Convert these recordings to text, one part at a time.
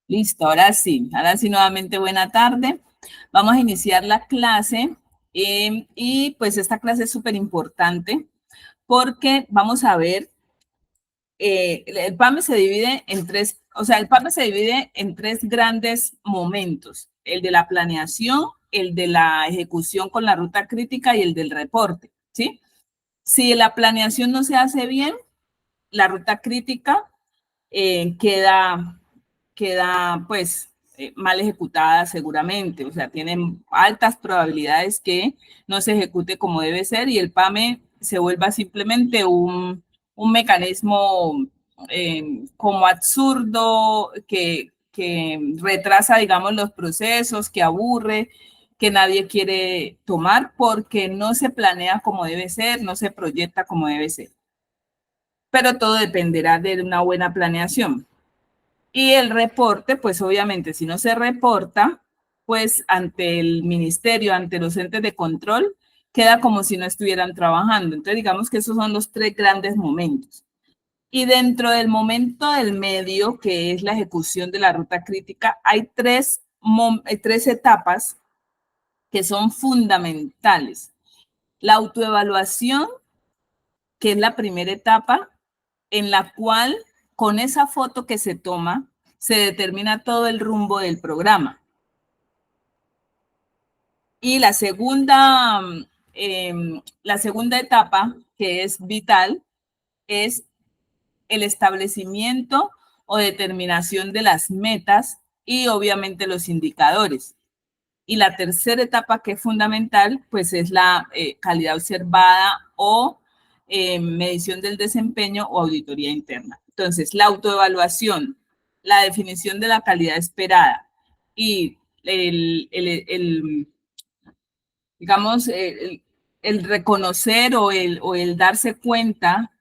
Listo, ahora sí nuevamente buena tarde. Vamos a iniciar la clase y pues esta clase es súper importante porque vamos a ver, el PAME se divide en tres, o sea, el PAME se divide en tres grandes momentos, el de la planeación, el de la ejecución con la ruta crítica y el del reporte, ¿sí? Si la planeación no se hace bien, la ruta crítica queda pues mal ejecutada seguramente, o sea, tienen altas probabilidades que no se ejecute como debe ser y el PAME se vuelva simplemente un mecanismo como absurdo que retrasa, digamos, los procesos, que aburre, que nadie quiere tomar porque no se planea como debe ser, no se proyecta como debe ser. Pero todo dependerá de una buena planeación. Y el reporte, pues obviamente, si no se reporta, pues ante el ministerio, ante los entes de control, queda como si no estuvieran trabajando. Entonces, digamos que esos son los tres grandes momentos. Y dentro del momento del medio, que es la ejecución de la ruta crítica, hay tres etapas que son fundamentales. La autoevaluación, que es la primera etapa, en la cual con esa foto que se toma se determina todo el rumbo del programa. Y la segunda etapa, que es vital, es el establecimiento o determinación de las metas y obviamente los indicadores. Y la tercera etapa que es fundamental, pues es la calidad observada o medición del desempeño o auditoría interna. Entonces, la autoevaluación, la definición de la calidad esperada y digamos, el reconocer o el darse cuenta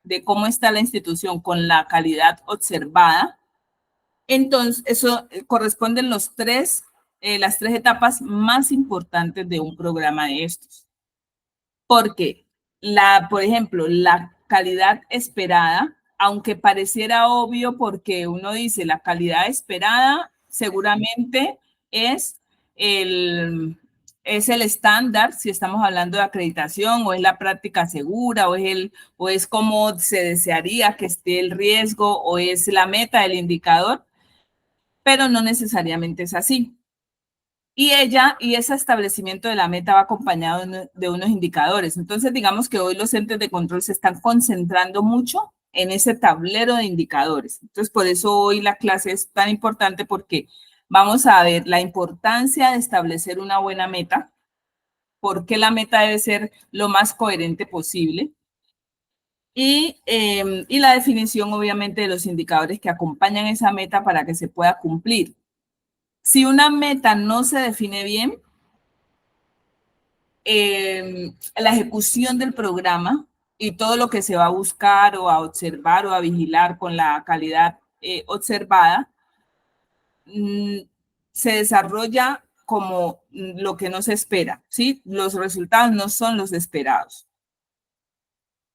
de cómo está la institución con la calidad observada, entonces eso corresponden las tres etapas más importantes de un programa de estos. Porque, por ejemplo, la calidad esperada, aunque pareciera obvio porque uno dice la calidad esperada, seguramente es el, es el estándar, si estamos hablando de acreditación, o es la práctica segura, o es como se desearía que esté el riesgo, o es la meta del indicador, pero no necesariamente es así. Y ese establecimiento de la meta va acompañado de unos indicadores. Entonces, digamos que hoy los entes de control se están concentrando mucho en ese tablero de indicadores. Entonces, por eso hoy la clase es tan importante porque vamos a ver la importancia de establecer una buena meta, por qué la meta debe ser lo más coherente posible y la definición, obviamente, de los indicadores que acompañan esa meta para que se pueda cumplir. Si una meta no se define bien, la ejecución del programa y todo lo que se va a buscar o a observar o a vigilar con la calidad observada, se desarrolla como lo que no se espera, ¿sí? Los resultados no son los esperados.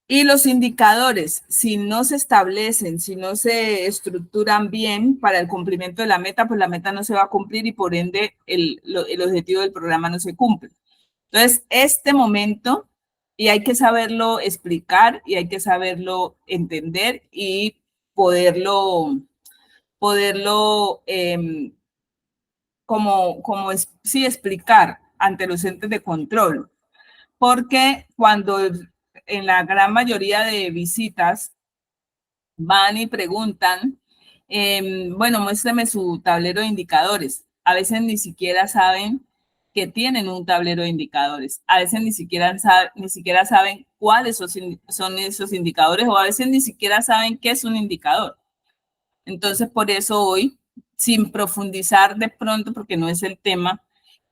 Y los indicadores, si no se establecen, si no se estructuran bien para el cumplimiento de la meta, pues la meta no se va a cumplir y por ende el objetivo del programa no se cumple. Entonces, este momento, y hay que saberlo explicar y hay que saberlo entender y poderlo sí, explicar ante los entes de control. Porque cuando en la gran mayoría de visitas van y preguntan, bueno, muéstrame su tablero de indicadores. A veces ni siquiera saben que tienen un tablero de indicadores. A veces ni siquiera saben cuáles son esos indicadores o a veces ni siquiera saben qué es un indicador. Entonces, por eso hoy, sin profundizar de pronto, porque no es el tema,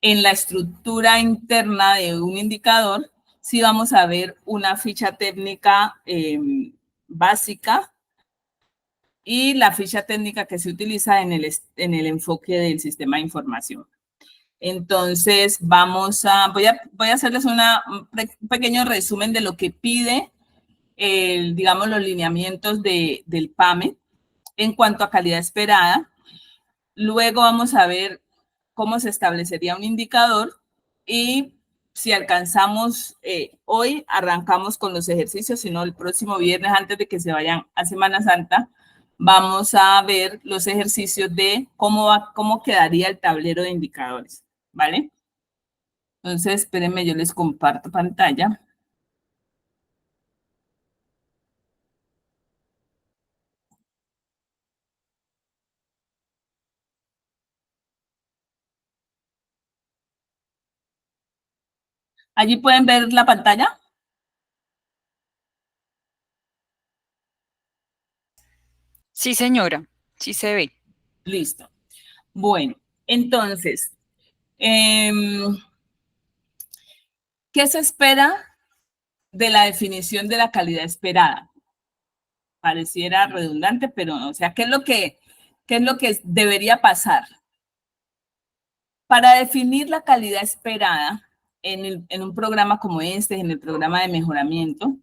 en la estructura interna de un indicador, sí vamos a ver una ficha técnica básica y la ficha técnica que se utiliza en el enfoque del sistema de información. Entonces, voy a hacerles un pequeño resumen de lo que pide, digamos, los lineamientos del PAME en cuanto a calidad esperada. Luego vamos a ver cómo se establecería un indicador y si alcanzamos hoy, arrancamos con los ejercicios, si no el próximo viernes antes de que se vayan a Semana Santa, vamos a ver los ejercicios de cómo quedaría el tablero de indicadores, ¿vale? Entonces, espérenme, yo les comparto pantalla. Allí pueden ver la pantalla. Sí, señora, sí se ve. Listo. Bueno, entonces, ¿qué se espera de la definición de la calidad esperada? Pareciera redundante, pero no. O sea, qué es lo que debería pasar? Para definir la calidad esperada en un programa como este, en el programa de mejoramiento,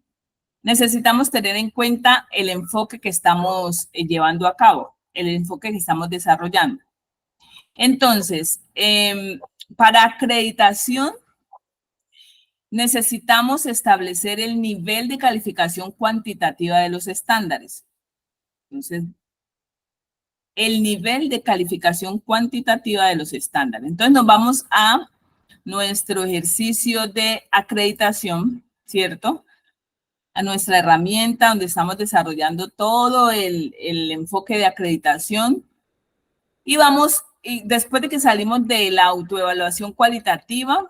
necesitamos tener en cuenta el enfoque que estamos llevando a cabo, el enfoque que estamos desarrollando. Entonces, para acreditación, necesitamos establecer el nivel de calificación cuantitativa de los estándares. Entonces, el nivel de calificación cuantitativa de los estándares. Entonces, nos vamos a nuestro ejercicio de acreditación, ¿cierto? A nuestra herramienta donde estamos desarrollando todo el enfoque de acreditación. Y vamos, y después de que salimos de la autoevaluación cualitativa,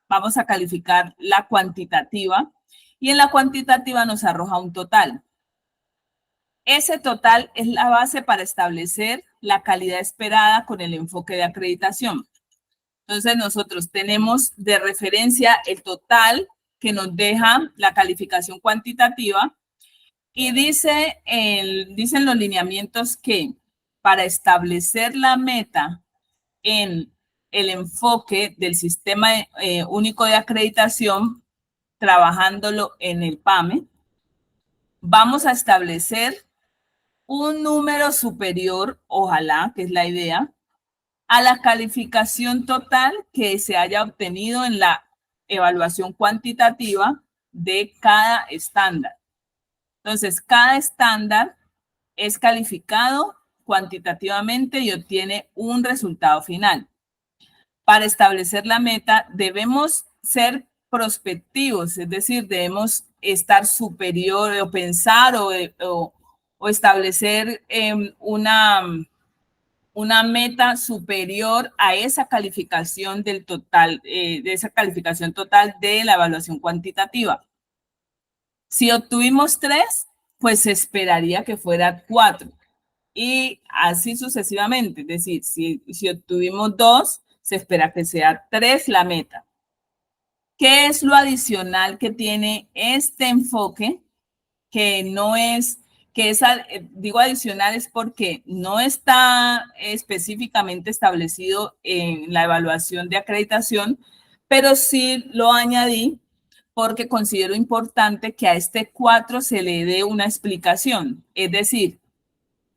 vamos a calificar la cuantitativa y en la cuantitativa nos arroja un total. Ese total es la base para establecer la calidad esperada con el enfoque de acreditación. Entonces nosotros tenemos de referencia el total que nos deja la calificación cuantitativa y dicen los lineamientos que para establecer la meta en el enfoque del sistema único de acreditación, trabajándolo en el PAME, vamos a establecer un número superior, ojalá, que es la idea, a la calificación total que se haya obtenido en la evaluación cuantitativa de cada estándar. Entonces, cada estándar es calificado cuantitativamente y obtiene un resultado final. Para establecer la meta, debemos ser prospectivos, es decir, debemos estar superior o pensar o establecer una meta superior a esa calificación del total, de esa calificación total de la evaluación cuantitativa. Si obtuvimos 3, pues se esperaría que fuera 4 y así sucesivamente. Es decir, si obtuvimos 2, se espera que sea 3 la meta. ¿Qué es lo adicional que tiene este enfoque? Que no es, que es, digo adicional es porque no está específicamente establecido en la evaluación de acreditación, pero sí lo añadí porque considero importante que a este 4 se le dé una explicación. Es decir,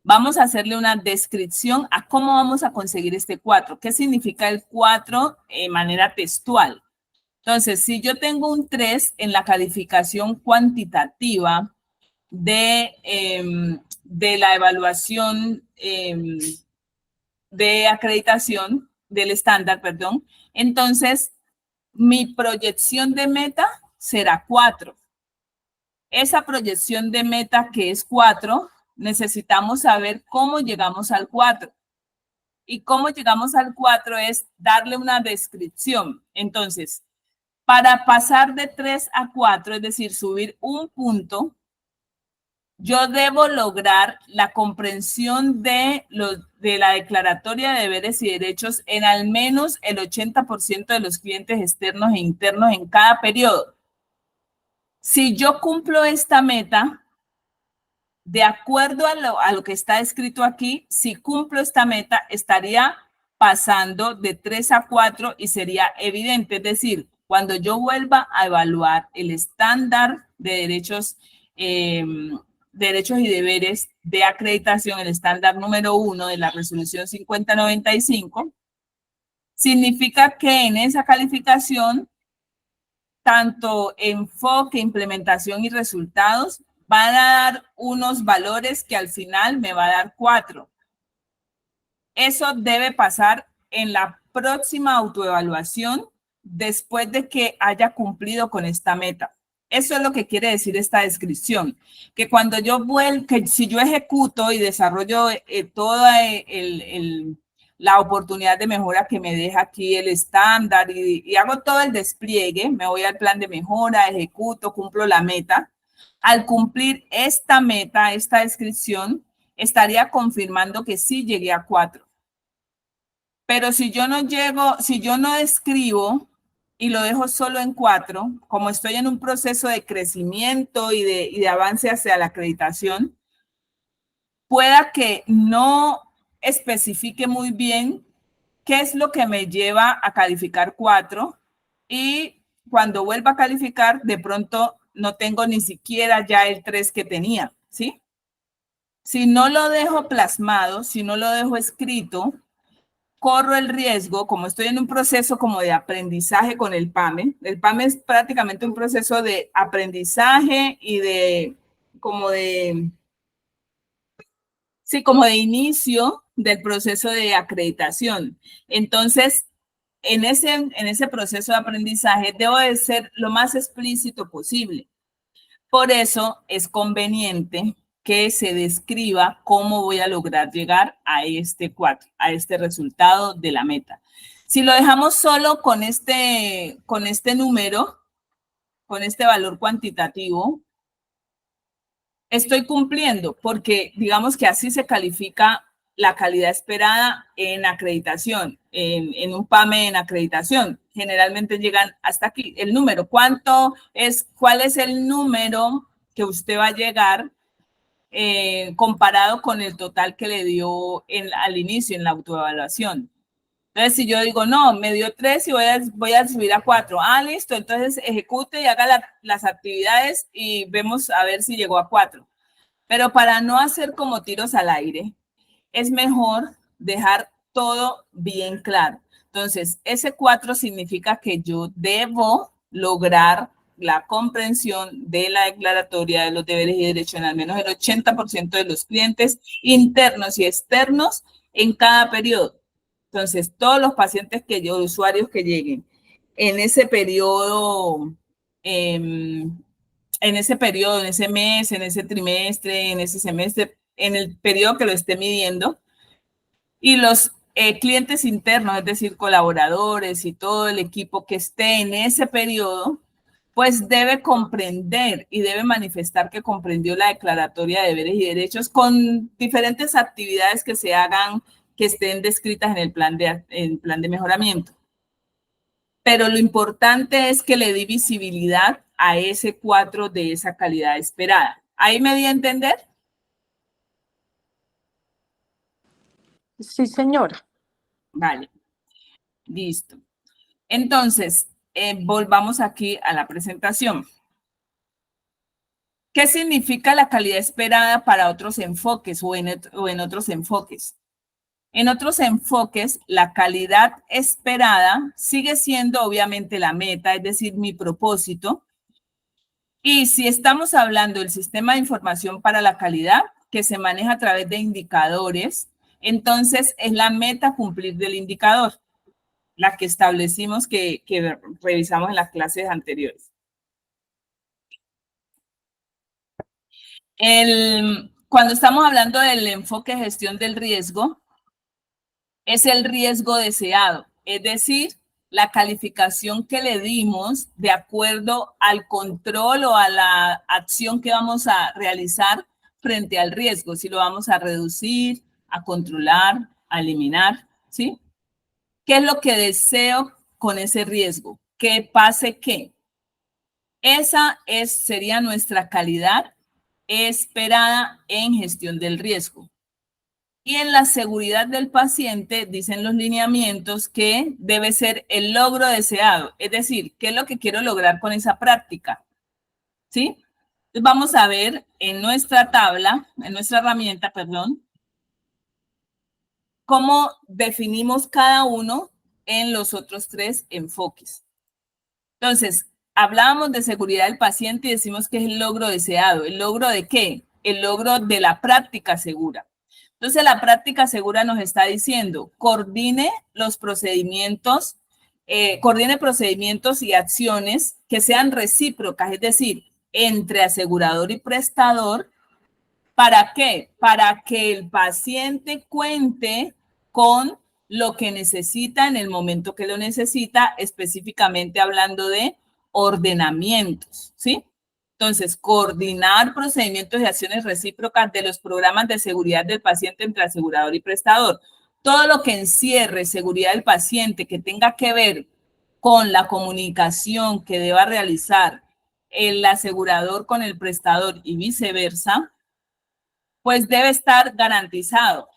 vamos a hacerle una descripción a cómo vamos a conseguir este 4. ¿Qué significa el 4 de manera textual? Entonces, si yo tengo un 3 en la calificación cuantitativa de la evaluación de acreditación del estándar, perdón, entonces mi proyección de meta será 4. Esa proyección de meta que es 4, necesitamos saber cómo llegamos al 4. Y cómo llegamos al 4 es darle una descripción. Entonces, para pasar de 3 a 4, es decir, subir un punto, yo debo lograr la comprensión de la declaratoria de deberes y derechos en al menos el 80% de los clientes externos e internos en cada periodo. Si yo cumplo esta meta, de acuerdo a lo que está escrito aquí, si cumplo esta meta, estaría pasando de 3 a 4 y sería evidente. Es decir, cuando yo vuelva a evaluar el estándar de derechos derechos y deberes de acreditación, el estándar número 1 de la resolución 5095, significa que en esa calificación, tanto enfoque, implementación y resultados van a dar unos valores que al final me va a dar 4. Eso debe pasar en la próxima autoevaluación después de que haya cumplido con esta meta. Eso es lo que quiere decir esta descripción, que cuando yo que si yo ejecuto y desarrollo toda la oportunidad de mejora que me deja aquí el estándar y hago todo el despliegue, me voy al plan de mejora, ejecuto, cumplo la meta. Al cumplir esta meta, esta descripción, estaría confirmando que sí llegué a 4. Pero si yo no llego, si yo no escribo y lo dejo solo en 4, como estoy en un proceso de crecimiento y de avance hacia la acreditación, pueda que no especifique muy bien qué es lo que me lleva a calificar 4 y cuando vuelva a calificar, de pronto no tengo ni siquiera ya el 3 que tenía, ¿sí? Si no lo dejo plasmado, si no lo dejo escrito, corro el riesgo, como estoy en un proceso como de aprendizaje con el PAME es prácticamente un proceso de aprendizaje y como de inicio del proceso de acreditación. Entonces, en ese proceso de aprendizaje debo de ser lo más explícito posible. Por eso es conveniente que se describa cómo voy a lograr llegar a este 4, a este resultado de la meta. Si lo dejamos solo con este número, con este valor cuantitativo, estoy cumpliendo porque digamos que así se califica la calidad esperada en acreditación, en un PAME en acreditación. Generalmente llegan hasta aquí. El número, ¿cuál es el número que usted va a llegar comparado con el total que le dio al inicio en la autoevaluación? Entonces, si yo digo, no, me dio 3 y voy a subir a 4. Ah, listo, entonces ejecute y haga las actividades y vemos a ver si llegó a 4. Pero para no hacer como tiros al aire, es mejor dejar todo bien claro. Entonces, ese 4 significa que yo debo lograr la comprensión de la declaratoria de los deberes y derechos en al menos el 80% de los clientes internos y externos en cada periodo. Entonces, todos los pacientes usuarios que lleguen en ese periodo, en ese mes, en ese trimestre, en ese semestre, en el periodo que lo esté midiendo, y los clientes internos, es decir, colaboradores y todo el equipo que esté en ese periodo, pues debe comprender y debe manifestar que comprendió la declaratoria de deberes y derechos con diferentes actividades que se hagan, que estén descritas en el plan de mejoramiento. Pero lo importante es que le dé visibilidad a ese 4 de esa calidad esperada. ¿Ahí me di a entender? Sí, señora. Vale, listo. Entonces, volvamos aquí a la presentación. ¿Qué significa la calidad esperada para otros enfoques o en otros enfoques? En otros enfoques, la calidad esperada sigue siendo obviamente la meta, es decir, mi propósito. Y si estamos hablando del sistema de información para la calidad, que se maneja a través de indicadores, entonces es la meta cumplir del indicador, la que establecimos que revisamos en las clases anteriores. Cuando estamos hablando del enfoque de gestión del riesgo, es el riesgo deseado, es decir, la calificación que le dimos de acuerdo al control o a la acción que vamos a realizar frente al riesgo, si lo vamos a reducir, a controlar, a eliminar, ¿sí? ¿Qué es lo que deseo con ese riesgo? ¿Qué pase qué? Esa sería nuestra calidad esperada en gestión del riesgo. Y en la seguridad del paciente, dicen los lineamientos que debe ser el logro deseado. Es decir, ¿qué es lo que quiero lograr con esa práctica? ¿Sí? Entonces vamos a ver en nuestra tabla, en nuestra herramienta, perdón, cómo definimos cada uno en los otros tres enfoques. Entonces, hablábamos de seguridad del paciente y decimos que es el logro deseado. ¿El logro de qué? El logro de la práctica segura. Entonces, la práctica segura nos está diciendo, coordine procedimientos y acciones que sean recíprocas, es decir, entre asegurador y prestador. ¿Para qué? Para que el paciente cuente con lo que necesita en el momento que lo necesita, específicamente hablando de ordenamientos, ¿sí? Entonces, coordinar procedimientos y acciones recíprocas de los programas de seguridad del paciente entre asegurador y prestador. Todo lo que encierre seguridad del paciente, que tenga que ver con la comunicación que deba realizar el asegurador con el prestador y viceversa, pues debe estar garantizado.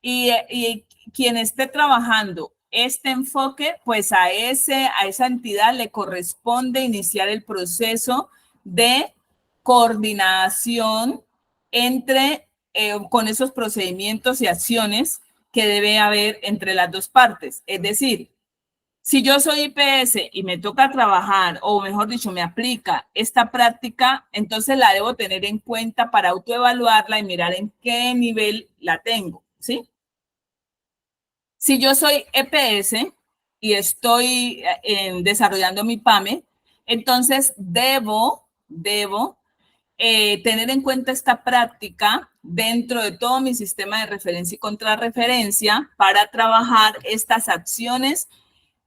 Y quien esté trabajando este enfoque, pues a esa entidad le corresponde iniciar el proceso de coordinación con esos procedimientos y acciones que debe haber entre las dos partes. Es decir, si yo soy IPS y me toca trabajar, o mejor dicho, me aplica esta práctica, entonces la debo tener en cuenta para autoevaluarla y mirar en qué nivel la tengo, ¿sí? Si yo soy EPS y estoy desarrollando mi PAME, entonces debo tener en cuenta esta práctica dentro de todo mi sistema de referencia y contrarreferencia para trabajar estas acciones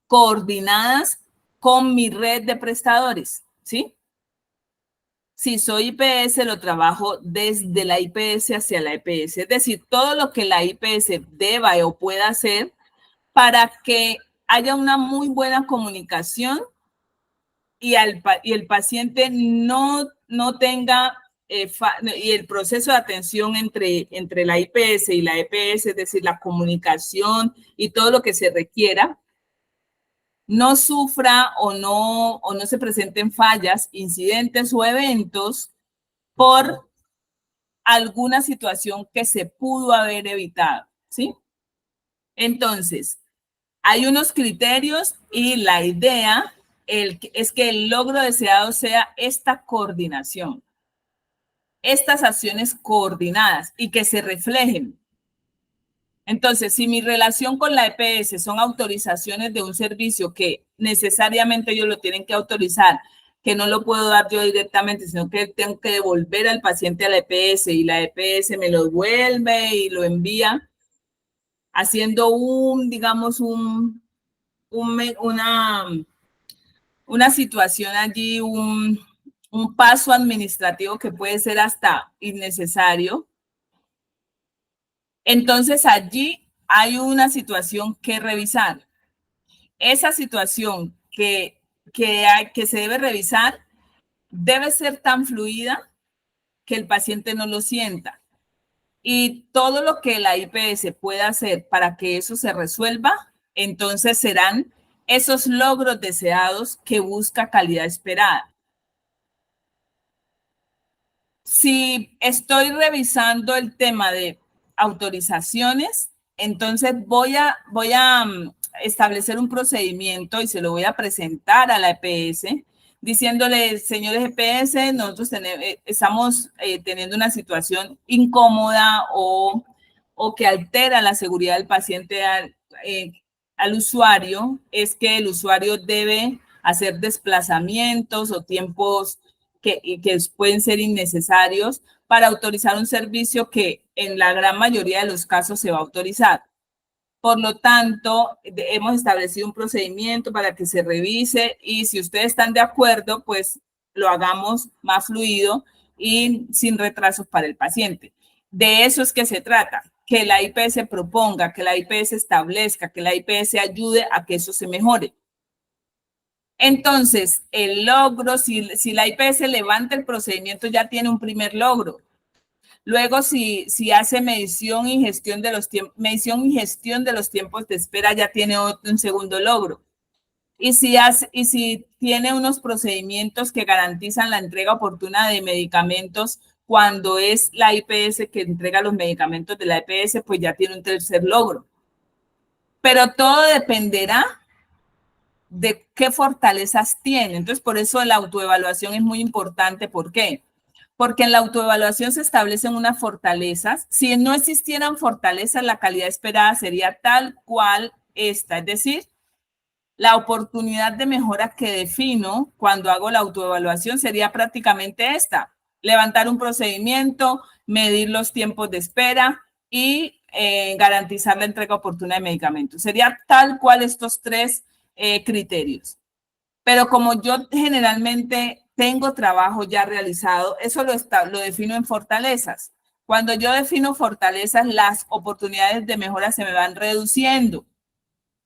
coordinadas con mi red de prestadores, ¿sí? Si soy IPS, lo trabajo desde la IPS hacia la EPS, es decir, todo lo que la IPS deba o pueda hacer para que haya una muy buena comunicación y el paciente no tenga y el proceso de atención entre la IPS y la EPS, es decir, la comunicación y todo lo que se requiera, no sufra o no se presenten fallas, incidentes o eventos por alguna situación que se pudo haber evitado, ¿sí? Entonces, hay unos criterios y la idea es que el logro deseado sea esta coordinación, estas acciones coordinadas y que se reflejen. Entonces, si mi relación con la EPS son autorizaciones de un servicio que necesariamente ellos lo tienen que autorizar, que no lo puedo dar yo directamente, sino que tengo que devolver al paciente a la EPS y la EPS me lo devuelve y lo envía, haciendo digamos, una situación allí, un paso administrativo que puede ser hasta innecesario. Entonces allí hay una situación que revisar. Esa situación que se debe revisar debe ser tan fluida que el paciente no lo sienta. Y todo lo que la IPS pueda hacer para que eso se resuelva, entonces serán esos logros deseados que busca calidad esperada. Si estoy revisando el tema de autorizaciones, entonces voy a establecer un procedimiento y se lo voy a presentar a la EPS diciéndole, señores EPS, nosotros estamos teniendo una situación incómoda o que altera la seguridad del paciente al usuario, es que el usuario debe hacer desplazamientos o tiempos que pueden ser innecesarios para autorizar un servicio que en la gran mayoría de los casos se va a autorizar. Por lo tanto, hemos establecido un procedimiento para que se revise y si ustedes están de acuerdo, pues lo hagamos más fluido y sin retrasos para el paciente. De eso es que se trata, que la IPS proponga, que la IPS establezca, que la IPS ayude a que eso se mejore. Entonces, el logro, si la IPS levanta el procedimiento, ya tiene un primer logro. Luego, si hace medición y gestión de los tiempos de espera, ya tiene un segundo logro. y si tiene unos procedimientos que garantizan la entrega oportuna de medicamentos cuando es la IPS que entrega los medicamentos de la EPS, pues ya tiene un tercer logro. Pero todo dependerá de qué fortalezas tiene. Entonces, por eso la autoevaluación es muy importante. ¿Por qué? Porque en la autoevaluación se establecen unas fortalezas. Si no existieran fortalezas, la calidad esperada sería tal cual esta. Es decir, la oportunidad de mejora que defino cuando hago la autoevaluación sería prácticamente esta. Levantar un procedimiento, medir los tiempos de espera y garantizar la entrega oportuna de medicamentos. Sería tal cual estos tres criterios. Pero como yo generalmente tengo trabajo ya realizado, eso lo defino en fortalezas. Cuando yo defino fortalezas, las oportunidades de mejora se me van reduciendo.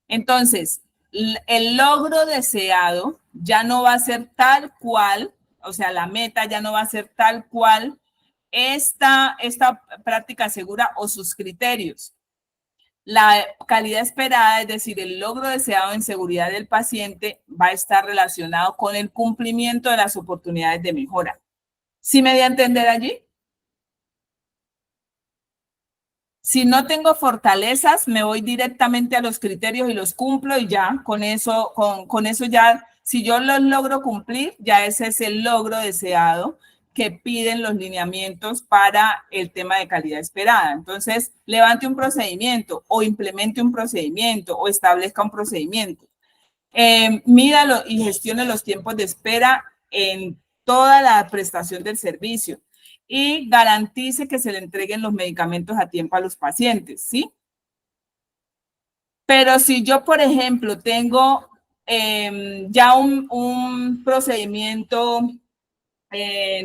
Entonces, el logro deseado ya no va a ser tal cual, o sea, la meta ya no va a ser tal cual esta práctica segura o sus criterios. La calidad esperada, es decir, el logro deseado en seguridad del paciente, va a estar relacionado con el cumplimiento de las oportunidades de mejora. ¿Sí me di a entender allí? Si no tengo fortalezas, me voy directamente a los criterios y los cumplo y ya, con eso ya, si yo los logro cumplir, ya ese es el logro deseado que piden los lineamientos para el tema de calidad esperada. Entonces, levante un procedimiento o implemente un procedimiento o establezca un procedimiento. Mídalo y gestione los tiempos de espera en toda la prestación del servicio y garantice que se le entreguen los medicamentos a tiempo a los pacientes, ¿sí? Pero si yo, por ejemplo, tengo ya un procedimiento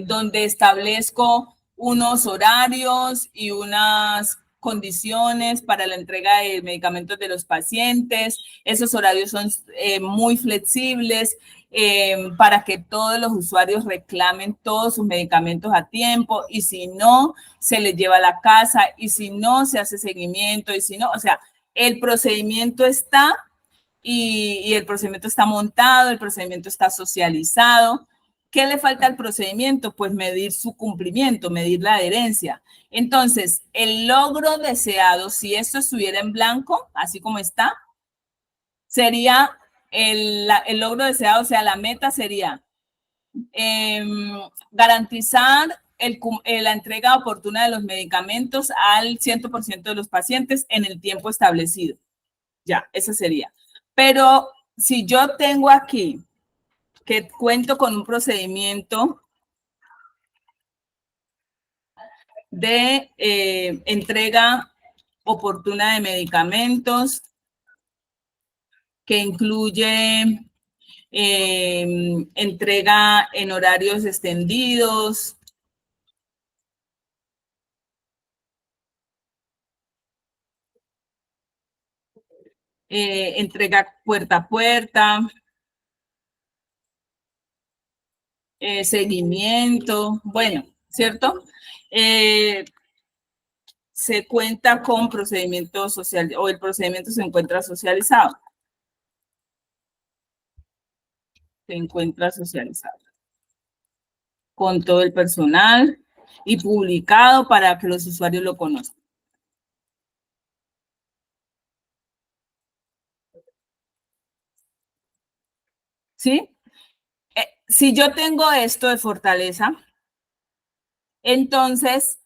donde establezco unos horarios y unas condiciones para la entrega de medicamentos de los pacientes. Esos horarios son muy flexibles para que todos los usuarios reclamen todos sus medicamentos a tiempo y si no, se les lleva a la casa y si no, se hace seguimiento y si no, o sea, el procedimiento está y el procedimiento está montado, el procedimiento está socializado. ¿Qué le falta al procedimiento? Pues medir su cumplimiento, medir la adherencia. Entonces, el logro deseado, si esto estuviera en blanco, así como está, sería el logro deseado, o sea, la meta sería garantizar la entrega oportuna de los medicamentos al 100% de los pacientes en el tiempo establecido. Ya, eso sería. Pero si yo tengo aquí que cuento con un procedimiento de entrega oportuna de medicamentos que incluye entrega en horarios extendidos, entrega puerta a puerta, seguimiento, bueno, ¿cierto? Se cuenta con procedimiento social o el procedimiento se encuentra socializado. Se encuentra socializado con todo el personal y publicado para que los usuarios lo conozcan. ¿Sí? Si yo tengo esto de fortaleza, entonces,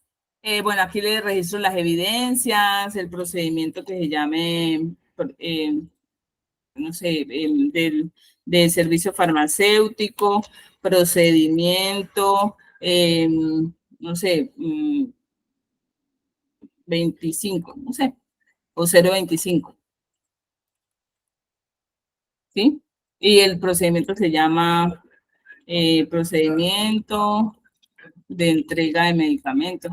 bueno, aquí le registro las evidencias, el procedimiento que se llame, no sé, del servicio farmacéutico, procedimiento, no sé, 25, no sé, o 025. ¿Sí? Y el procedimiento se llama procedimiento de entrega de medicamentos.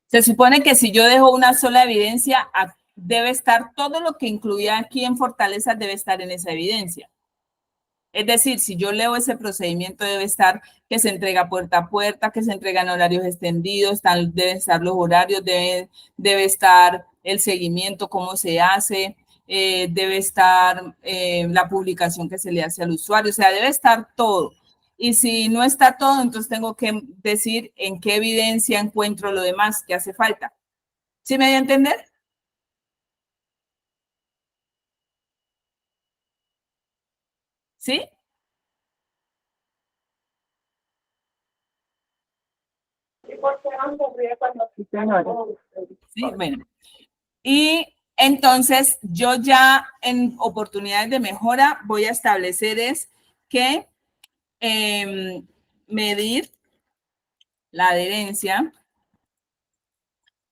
Se supone que si yo dejo una sola evidencia, debe estar todo lo que incluía aquí en fortalezas, debe estar en esa evidencia. Es decir, si yo leo ese procedimiento, debe estar que se entrega puerta a puerta, que se entrega en horarios extendidos, deben estar los horarios, debe estar el seguimiento, cómo se hace, debe estar la publicación que se le hace al usuario, o sea, debe estar todo. Y si no está todo, entonces tengo que decir en qué evidencia encuentro lo demás que hace falta. ¿Sí me dio a entender? ¿Sí? Sí, bueno. Y entonces yo ya en oportunidades de mejora voy a establecer es que medir la adherencia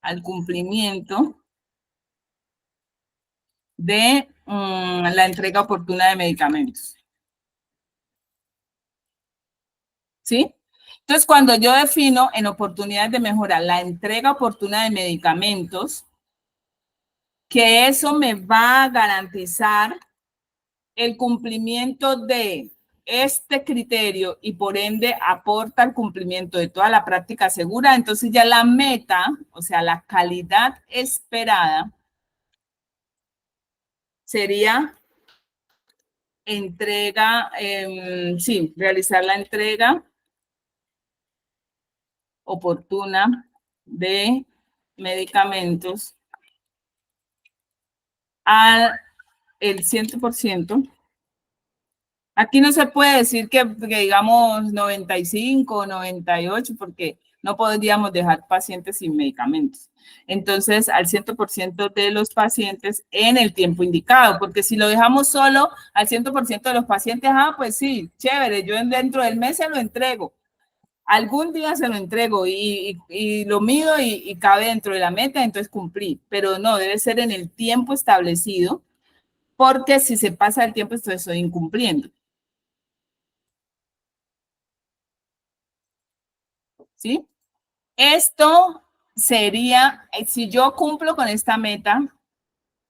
al cumplimiento de la entrega oportuna de medicamentos. ¿Sí? Entonces, cuando yo defino en oportunidades de mejora la entrega oportuna de medicamentos, que eso me va a garantizar el cumplimiento de este criterio y por ende aporta el cumplimiento de toda la práctica segura, entonces ya la meta, o sea, la calidad esperada, sería entrega, sí, realizar la entrega oportuna de medicamentos al el 100%. Aquí no se puede decir que digamos 95 o 98 porque no podríamos dejar pacientes sin medicamentos. Entonces, al 100% de los pacientes en el tiempo indicado, porque si lo dejamos solo al 100% de los pacientes, pues sí, chévere, yo dentro del mes se lo entrego. Algún día se lo entrego y lo mido y cabe dentro de la meta, entonces cumplí. Pero no, debe ser en el tiempo establecido, porque si se pasa el tiempo, entonces estoy incumpliendo. ¿Sí? Esto sería, si yo cumplo con esta meta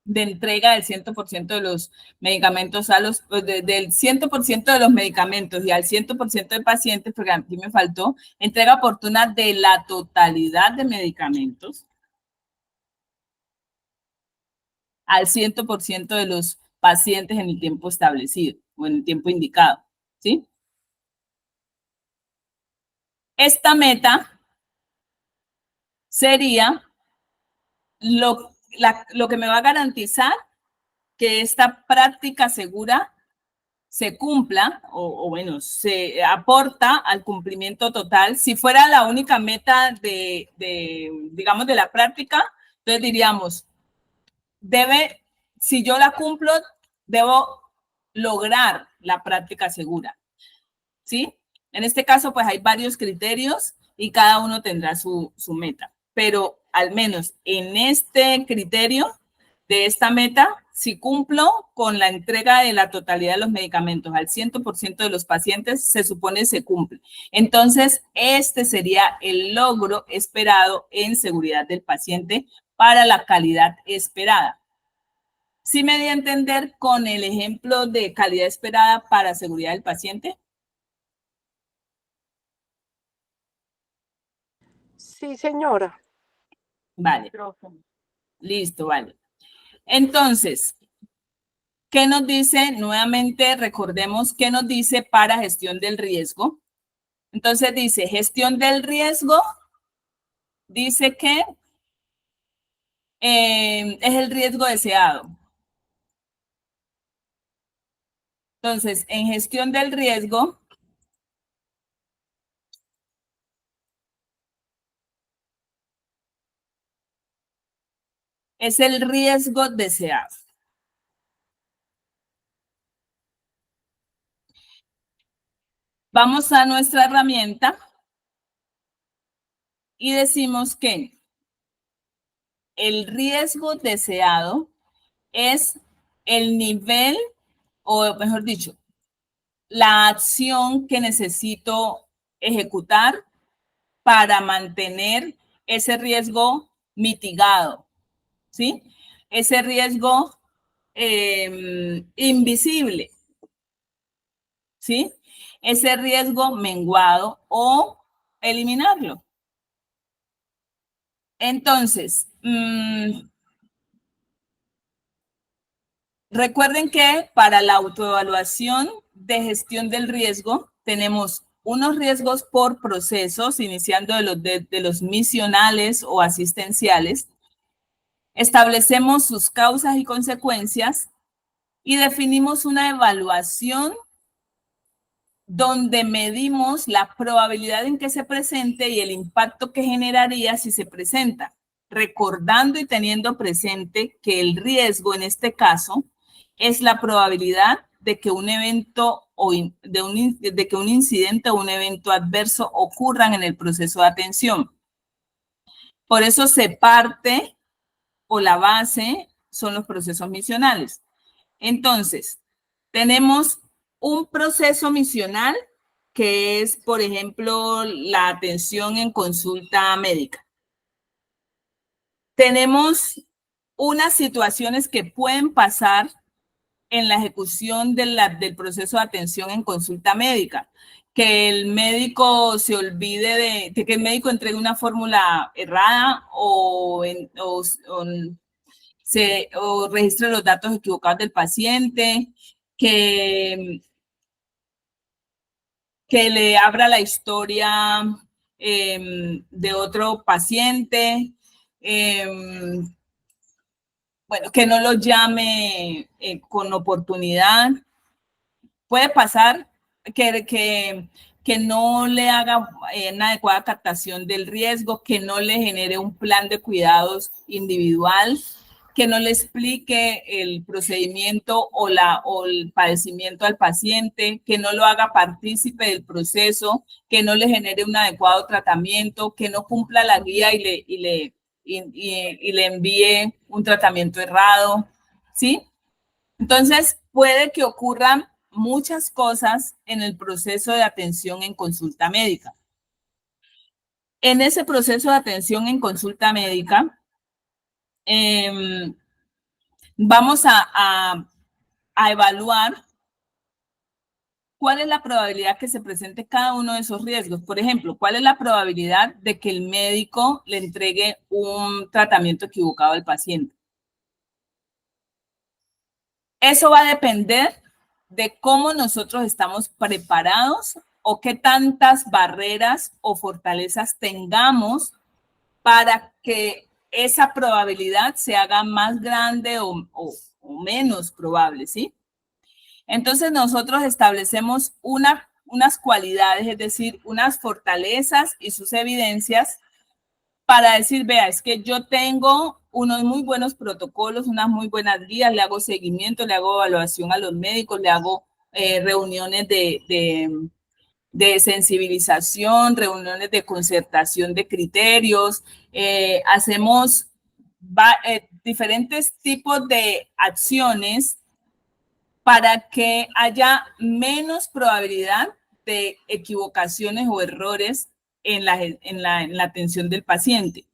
de entrega del 100% de los medicamentos a los, del 100% de los medicamentos y al 100% de pacientes, porque aquí me faltó, entrega oportuna de la totalidad de medicamentos al 100% de los pacientes en el tiempo establecido o en el tiempo indicado, ¿sí? Esta meta sería lo que me va a garantizar que esta práctica segura se cumpla o bueno, se aporta al cumplimiento total. Si fuera la única meta digamos, de la práctica, entonces diríamos, si yo la cumplo, debo lograr la práctica segura, ¿sí? En este caso, pues hay varios criterios y cada uno tendrá su meta, pero al menos en este criterio de esta meta, si cumplo con la entrega de la totalidad de los medicamentos al 100% de los pacientes, se supone se cumple. Entonces, este sería el logro esperado en seguridad del paciente para la calidad esperada. ¿Sí me di a entender con el ejemplo de calidad esperada para seguridad del paciente? Sí, señora. Vale. Listo, vale. Entonces, ¿qué nos dice? Nuevamente, recordemos qué nos dice para gestión del riesgo. Entonces dice, gestión del riesgo, dice que es el riesgo deseado. Entonces, en gestión del riesgo, es el riesgo deseado. Vamos a nuestra herramienta y decimos que el riesgo deseado es el nivel, o mejor dicho, la acción que necesito ejecutar para mantener ese riesgo mitigado, ¿sí? Ese riesgo invisible, ¿sí? Ese riesgo menguado o eliminarlo. Entonces, Recuerden que para la autoevaluación de gestión del riesgo tenemos unos riesgos por procesos, iniciando de los misionales o asistenciales. Establecemos sus causas y consecuencias y definimos una evaluación donde medimos la probabilidad en que se presente y el impacto que generaría si se presenta, recordando y teniendo presente que el riesgo en este caso es la probabilidad de que un evento o de que un incidente o un evento adverso ocurran en el proceso de atención. Por eso se parte o la base son los procesos misionales. Entonces, tenemos un proceso misional que es, por ejemplo, la atención en consulta médica. Tenemos unas situaciones que pueden pasar en la ejecución del proceso de atención en consulta médica. Que el médico se olvide de que el médico entregue una fórmula errada o registre los datos equivocados del paciente, que le abra la historia de otro paciente, bueno, que no lo llame con oportunidad. Puede pasar que no le haga una adecuada captación del riesgo, que no le genere un plan de cuidados individual, que no le explique el procedimiento o el padecimiento al paciente, que no lo haga partícipe del proceso, que no le genere un adecuado tratamiento, que no cumpla la guía y le envíe un tratamiento errado, ¿sí? Entonces, puede que ocurran muchas cosas en el proceso de atención en consulta médica. En ese proceso de atención en consulta médica, vamos a evaluar cuál es la probabilidad que se presente cada uno de esos riesgos. Por ejemplo, cuál es la probabilidad de que el médico le entregue un tratamiento equivocado al paciente. Eso va a depender de cómo nosotros estamos preparados o qué tantas barreras o fortalezas tengamos para que esa probabilidad se haga más grande o menos probable, ¿sí? Entonces nosotros establecemos unas cualidades, es decir, unas fortalezas y sus evidencias para decir, vea, es que yo tengo unos muy buenos protocolos, unas muy buenas guías, le hago seguimiento, le hago evaluación a los médicos, le hago reuniones de sensibilización, reuniones de concertación de criterios, hacemos diferentes tipos de acciones para que haya menos probabilidad de equivocaciones o errores en la atención del paciente.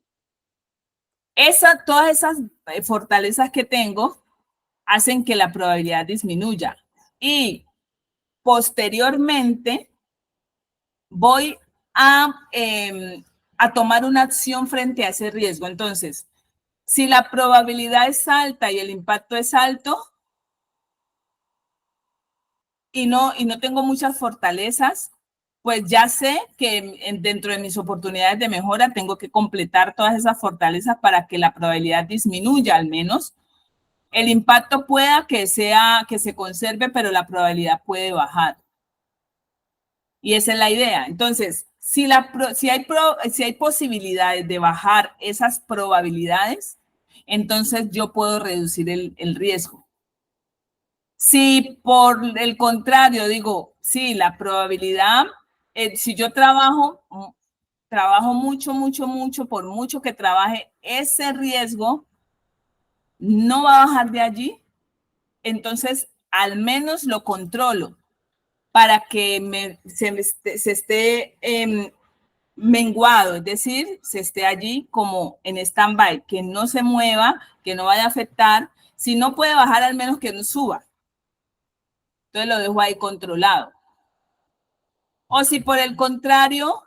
Todas esas fortalezas que tengo hacen que la probabilidad disminuya y posteriormente voy a tomar una acción frente a ese riesgo. Entonces, si la probabilidad es alta y el impacto es alto y no tengo muchas fortalezas, pues ya sé que dentro de mis oportunidades de mejora tengo que completar todas esas fortalezas para que la probabilidad disminuya al menos. El impacto pueda que se conserve, pero la probabilidad puede bajar. Y esa es la idea. Entonces, si hay posibilidades de bajar esas probabilidades, entonces yo puedo reducir el riesgo. Si por el contrario digo, sí, la probabilidad, si yo trabajo mucho, por mucho que trabaje, ese riesgo no va a bajar de allí, entonces al menos lo controlo para que se esté menguado, es decir, se esté allí como en stand-by, que no se mueva, que no vaya a afectar. Si no puede bajar, al menos que no suba. Entonces lo dejo ahí controlado. O si por el contrario,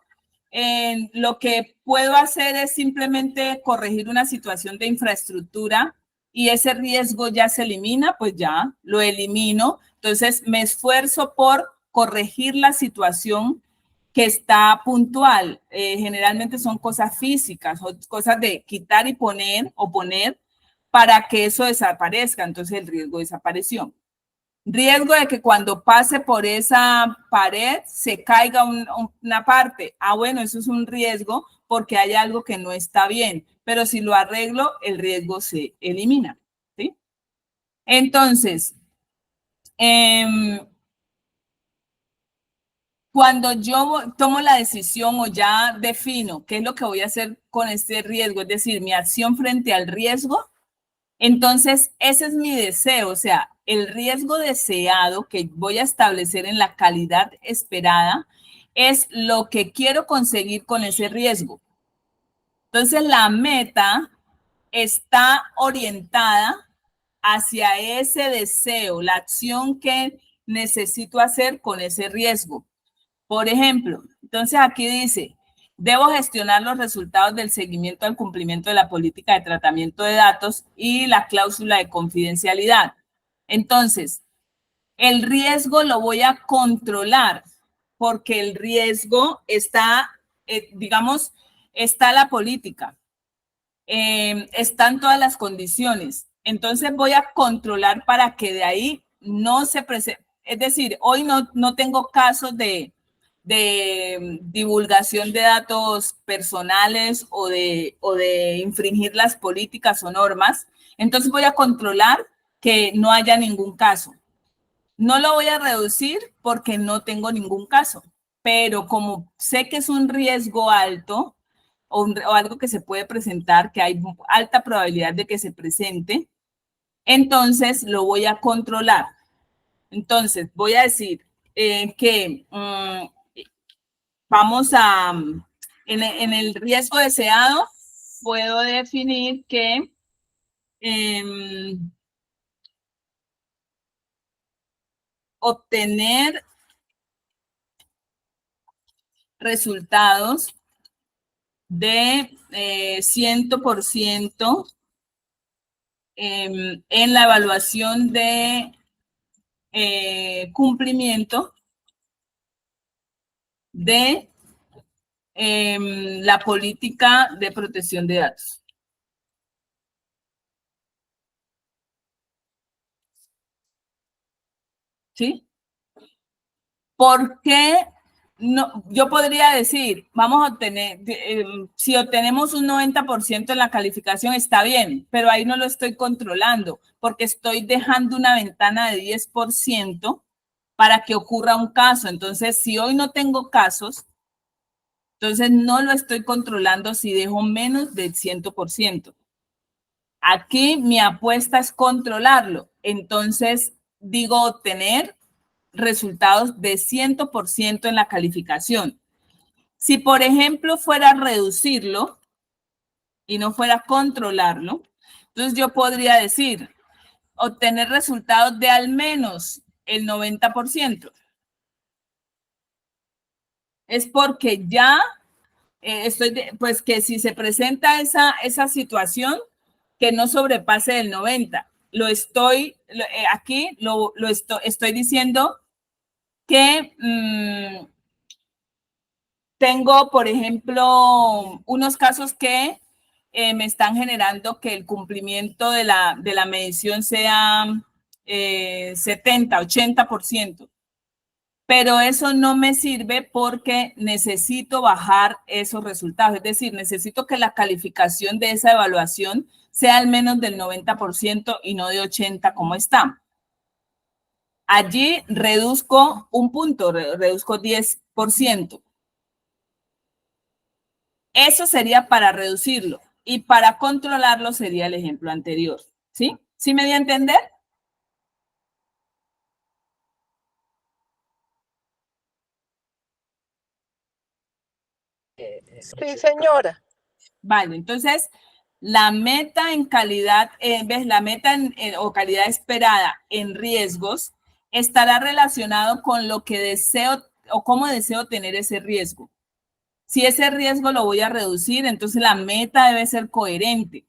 lo que puedo hacer es simplemente corregir una situación de infraestructura y ese riesgo ya se elimina, pues ya lo elimino. Entonces me esfuerzo por corregir la situación que está puntual. Generalmente son cosas físicas, o cosas de quitar y poner o poner para que eso desaparezca. Entonces el riesgo desapareció. Riesgo de que cuando pase por esa pared se caiga una parte. Ah, bueno, eso es un riesgo porque hay algo que no está bien, pero si lo arreglo, el riesgo se elimina, ¿sí? Entonces, cuando yo tomo la decisión o ya defino qué es lo que voy a hacer con este riesgo, es decir, mi acción frente al riesgo, entonces ese es mi deseo, o sea, el riesgo deseado que voy a establecer en la calidad esperada es lo que quiero conseguir con ese riesgo. Entonces la meta está orientada hacia ese deseo, la acción que necesito hacer con ese riesgo. Por ejemplo, entonces aquí dice, debo gestionar los resultados del seguimiento al cumplimiento de la política de tratamiento de datos y la cláusula de confidencialidad. Entonces, el riesgo lo voy a controlar porque el riesgo está, digamos, está la política, están todas las condiciones. Entonces voy a controlar para que de ahí no se presente. Es decir, hoy no tengo casos de divulgación de datos personales o de infringir las políticas o normas. Entonces voy a controlar que no haya ningún caso. No lo voy a reducir porque no tengo ningún caso, pero como sé que es un riesgo alto o algo que se puede presentar, que hay alta probabilidad de que se presente, entonces lo voy a controlar. Entonces voy a decir que vamos a, en el riesgo deseado, puedo definir que obtener resultados de 100% en la evaluación de cumplimiento de la política de protección de datos. ¿Sí? ¿Por qué no? Yo podría decir, vamos a obtener, si obtenemos un 90% en la calificación está bien, pero ahí no lo estoy controlando porque estoy dejando una ventana de 10% para que ocurra un caso. Entonces, si hoy no tengo casos, entonces no lo estoy controlando si dejo menos del 100%. Aquí mi apuesta es controlarlo. Entonces, digo obtener resultados de 100% en la calificación. Si, por ejemplo, fuera a reducirlo y no fuera a controlarlo, entonces yo podría decir obtener resultados de al menos el 90%. Es porque ya pues que si se presenta esa situación, que no sobrepase el 90. Aquí estoy diciendo que tengo, por ejemplo, unos casos que me están generando que el cumplimiento de la medición sea 70, 80%. Pero eso no me sirve porque necesito bajar esos resultados. Es decir, necesito que la calificación de esa evaluación sea al menos del 90% y no de 80% como está. Allí reduzco un punto, reduzco 10%. Eso sería para reducirlo y para controlarlo sería el ejemplo anterior. ¿Sí? ¿Sí me di a entender? Sí, señora. Vale, entonces la meta en calidad, la meta o calidad esperada en riesgos estará relacionado con lo que deseo o cómo deseo tener ese riesgo. Si ese riesgo lo voy a reducir, entonces la meta debe ser coherente.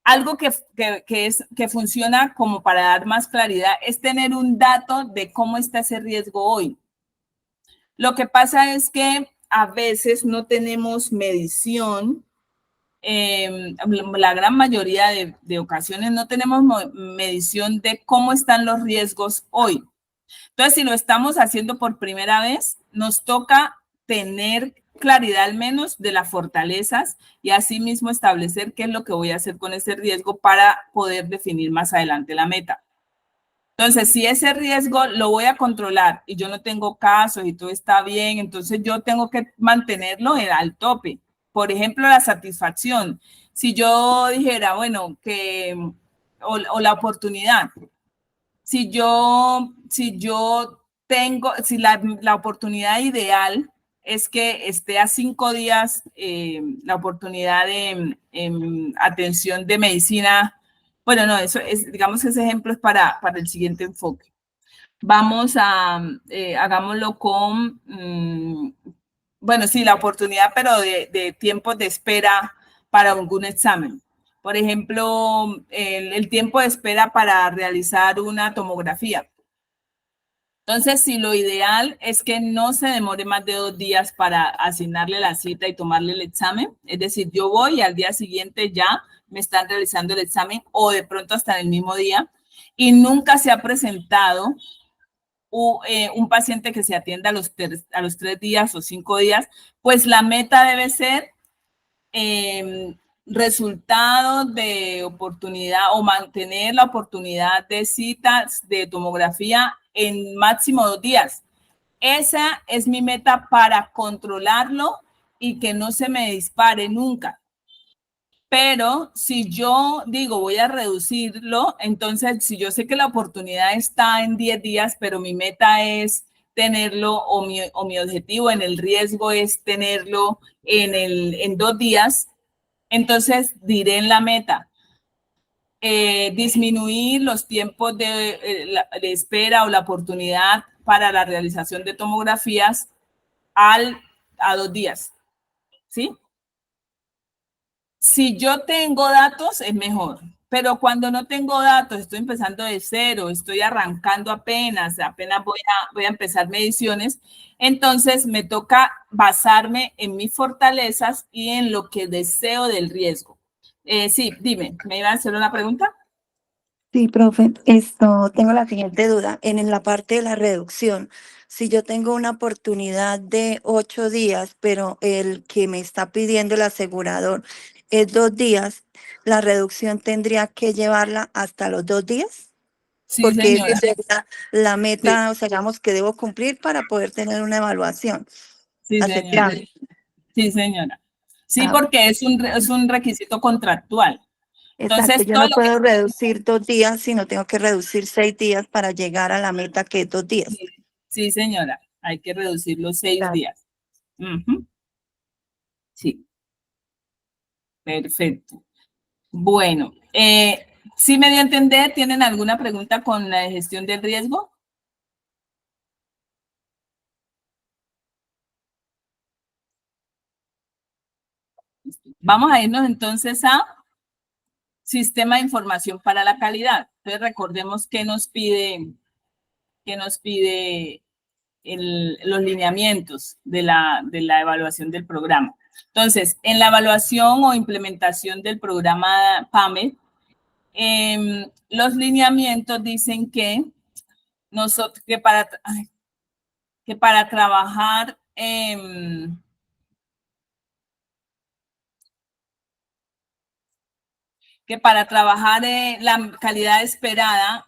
algo que funciona como para dar más claridad es tener un dato de cómo está ese riesgo hoy. Lo que pasa es que a veces no tenemos medición, la gran mayoría de ocasiones no tenemos medición de cómo están los riesgos hoy. Entonces, si lo estamos haciendo por primera vez, nos toca tener claridad al menos de las fortalezas y asimismo establecer qué es lo que voy a hacer con ese riesgo para poder definir más adelante la meta. Entonces, si ese riesgo lo voy a controlar y yo no tengo casos y todo está bien, entonces yo tengo que mantenerlo al tope. Por ejemplo, la satisfacción. Si yo dijera, bueno, o la oportunidad. Si la oportunidad ideal es que esté a 5 días la oportunidad de atención de medicina. Bueno, no, eso es, digamos que ese ejemplo es para el siguiente enfoque. Vamos hagámoslo con, bueno, sí, la oportunidad, pero de tiempos de espera para algún examen. Por ejemplo, el tiempo de espera para realizar una tomografía. Entonces, si lo ideal es que no se demore más de 2 días para asignarle la cita y tomarle el examen, es decir, yo voy y al día siguiente ya me están realizando el examen o de pronto hasta en el mismo día y nunca se ha presentado un paciente que se atienda a los 3 días o 5 días, pues la meta debe ser resultado de oportunidad o mantener la oportunidad de citas de tomografía en máximo 2 días. Esa es mi meta para controlarlo y que no se me dispare nunca. Pero si yo digo voy a reducirlo, entonces si yo sé que la oportunidad está en 10 días, pero mi meta es tenerlo o mi objetivo en el riesgo es tenerlo en 2 días, entonces diré en la meta, disminuir los tiempos de espera o la oportunidad para la realización de tomografías a 2 días, ¿sí? Si yo tengo datos, es mejor. Pero cuando no tengo datos, estoy empezando de cero, estoy arrancando apenas voy a empezar mediciones, entonces me toca basarme en mis fortalezas y en lo que deseo del riesgo. Sí, dime, ¿me iban a hacer una pregunta? Sí, profe, tengo la siguiente duda. En la parte de la reducción, si yo tengo una oportunidad de 8 días, pero el que me está pidiendo el asegurador es 2 días, ¿la reducción tendría que llevarla hasta los 2 días? Sí, Porque esa señora. es la Sí, meta, o sea, digamos que debo cumplir para poder tener una evaluación sí, señora. aceptable. Sí, señora. Sí, Ah, porque es un requisito contractual. exacto, Entonces, yo todo no lo que... puedo reducir 2 días, sino tengo que reducir 6 días para llegar a la meta que es 2 días. Sí, señora. Hay que reducir los 6 días. Ujú. Sí, perfecto. Bueno, ¿sí me dio a entender? ¿Tienen alguna pregunta con la gestión del riesgo? Vamos a irnos entonces a Sistema de Información para la Calidad. Entonces, recordemos qué nos pide los lineamientos de la evaluación del programa. Entonces, en la evaluación o implementación del programa PAME, los lineamientos dicen que para trabajar la calidad esperada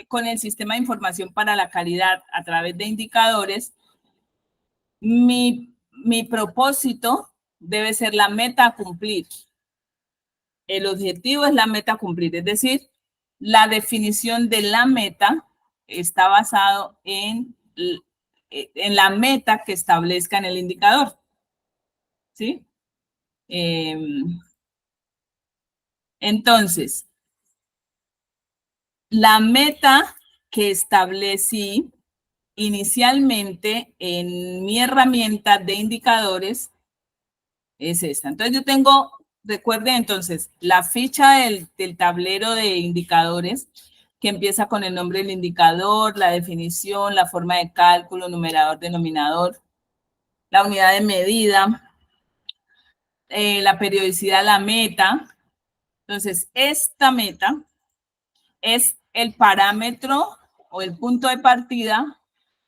con el sistema de información para la calidad a través de indicadores, mi propósito debe ser la meta a cumplir. El objetivo es la meta a cumplir, es decir, la definición de la meta está basado en la meta que establezca en el indicador. ¿Sí? Entonces, la meta que establecí inicialmente en mi herramienta de indicadores es esta. Entonces, yo tengo recuerden entonces la ficha del tablero de indicadores, que empieza con el nombre del indicador, la definición, la forma de cálculo, numerador, denominador, la unidad de medida, la periodicidad, la meta. Entonces, esta meta es el parámetro o el punto de partida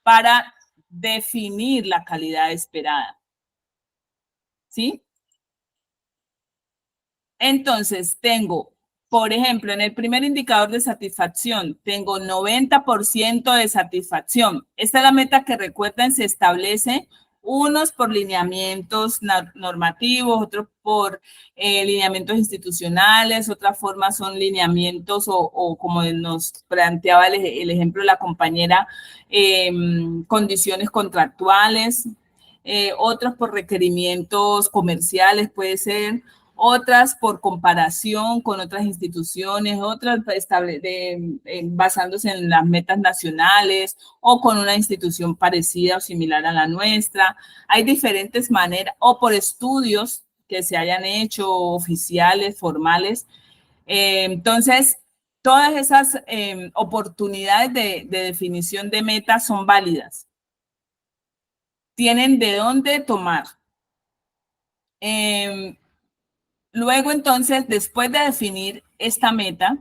para definir la calidad esperada. ¿Sí? Entonces, tengo, por ejemplo, en el primer indicador de satisfacción, tengo 90% de satisfacción. Esta es la meta que, recuerden, se establece unos por lineamientos normativos, otros por lineamientos institucionales, otra forma son lineamientos o como nos planteaba el ejemplo de la compañera, condiciones contractuales, otros por requerimientos comerciales puede ser, otras por comparación con otras instituciones, otras basándose en las metas nacionales o con una institución parecida o similar a la nuestra. Hay diferentes maneras, o por estudios que se hayan hecho, oficiales, formales. Entonces, todas esas oportunidades de definición de metas son válidas. Tienen de dónde tomar. Luego, entonces, después de definir esta meta,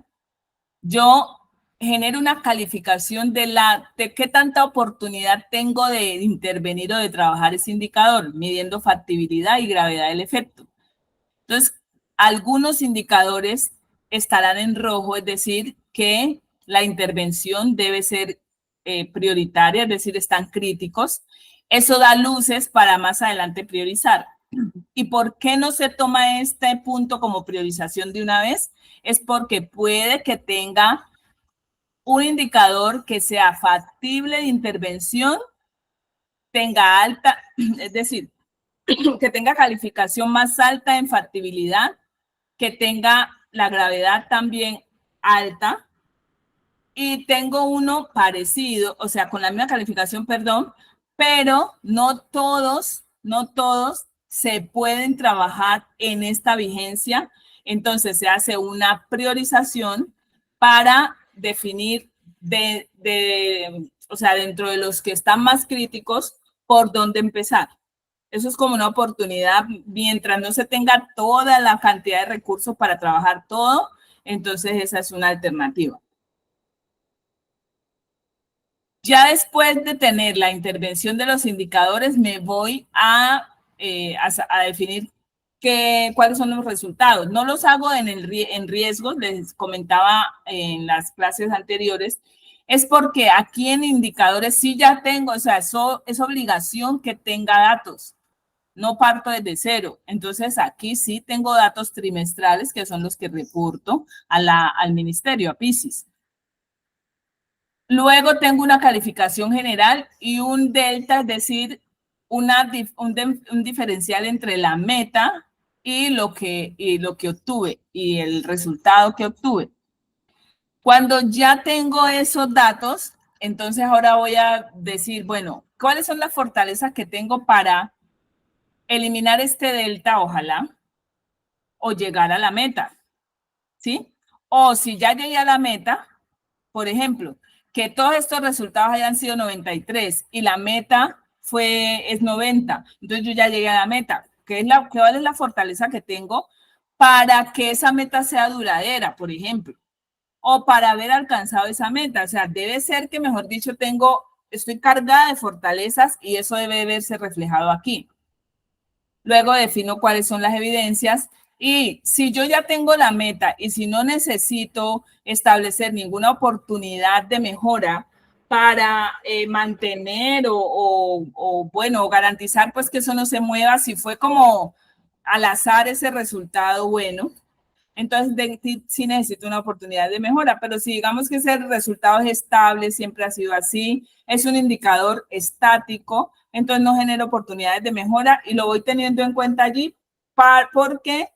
yo genero una calificación de qué tanta oportunidad tengo de intervenir o de trabajar ese indicador, midiendo factibilidad y gravedad del efecto. Entonces, algunos indicadores estarán en rojo, es decir, que la intervención debe ser prioritaria, es decir, están críticos. Eso da luces para más adelante priorizar. ¿Y por qué no se toma este punto como priorización de una vez? Es porque puede que tenga un indicador que sea factible de intervención, tenga alta, es decir, que tenga calificación más alta en factibilidad, que tenga la gravedad también alta, y tengo uno parecido, o sea, con la misma calificación, perdón, pero no todos se pueden trabajar en esta vigencia. Entonces se hace una priorización para definir o sea, dentro de los que están más críticos, por dónde empezar. Eso es como una oportunidad, mientras no se tenga toda la cantidad de recursos para trabajar todo, entonces esa es una alternativa. Ya después de tener la intervención de los indicadores, me voy a definir cuáles son los resultados. No los hago en riesgos, les comentaba en las clases anteriores, es porque aquí en indicadores sí ya tengo, o sea, eso es obligación que tenga datos. No parto desde cero. Entonces, aquí sí tengo datos trimestrales, que son los que reporto al ministerio, a PISIS. Luego tengo una calificación general y un delta, es decir, un diferencial entre la meta y lo que obtuve y el resultado que obtuve. Cuando ya tengo esos datos, entonces ahora voy a decir, bueno, ¿cuáles son las fortalezas que tengo para eliminar este delta, ojalá, o llegar a la meta? ¿Sí? O si ya llegué a la meta, por ejemplo, que todos estos resultados hayan sido 93 y la meta es 90. Entonces yo ya llegué a la meta. ¿Cuál es la fortaleza que tengo para que esa meta sea duradera, por ejemplo? O para haber alcanzado esa meta. O sea, debe ser que, mejor dicho, estoy cargada de fortalezas y eso debe verse reflejado aquí. Luego defino cuáles son las evidencias. Y si yo ya tengo la meta y si no necesito establecer ninguna oportunidad de mejora para mantener bueno, garantizar pues que eso no se mueva, si fue como al azar ese resultado bueno, entonces sí necesito una oportunidad de mejora. Pero si digamos que ese resultado es estable, siempre ha sido así, es un indicador estático, entonces no genera oportunidades de mejora y lo voy teniendo en cuenta allí porque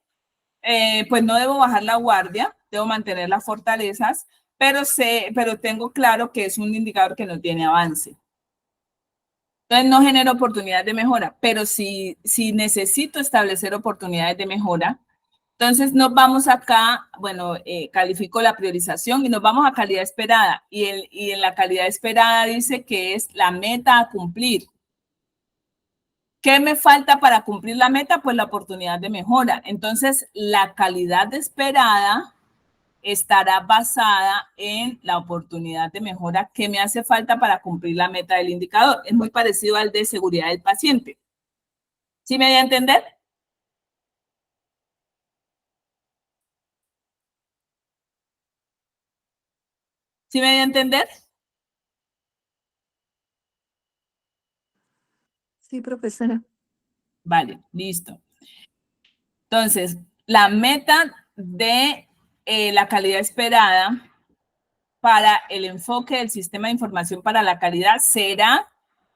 pues no debo bajar la guardia, debo mantener las fortalezas, pero tengo claro que es un indicador que no tiene avance. Entonces no genera oportunidades de mejora, pero si necesito establecer oportunidades de mejora, Entonces nos vamos acá, bueno, califico la priorización y nos vamos a calidad esperada. Y en la calidad esperada dice que es la meta a cumplir. ¿Qué me falta para cumplir la meta? Pues la oportunidad de mejora. Entonces, la calidad esperada estará basada en la oportunidad de mejora que me hace falta para cumplir la meta del indicador. Es muy parecido al de seguridad del paciente. ¿Sí me voy a entender? ¿Sí me voy a entender? Sí, profesora. Vale, listo. Entonces, la meta de la calidad esperada para el enfoque del sistema de información para la calidad será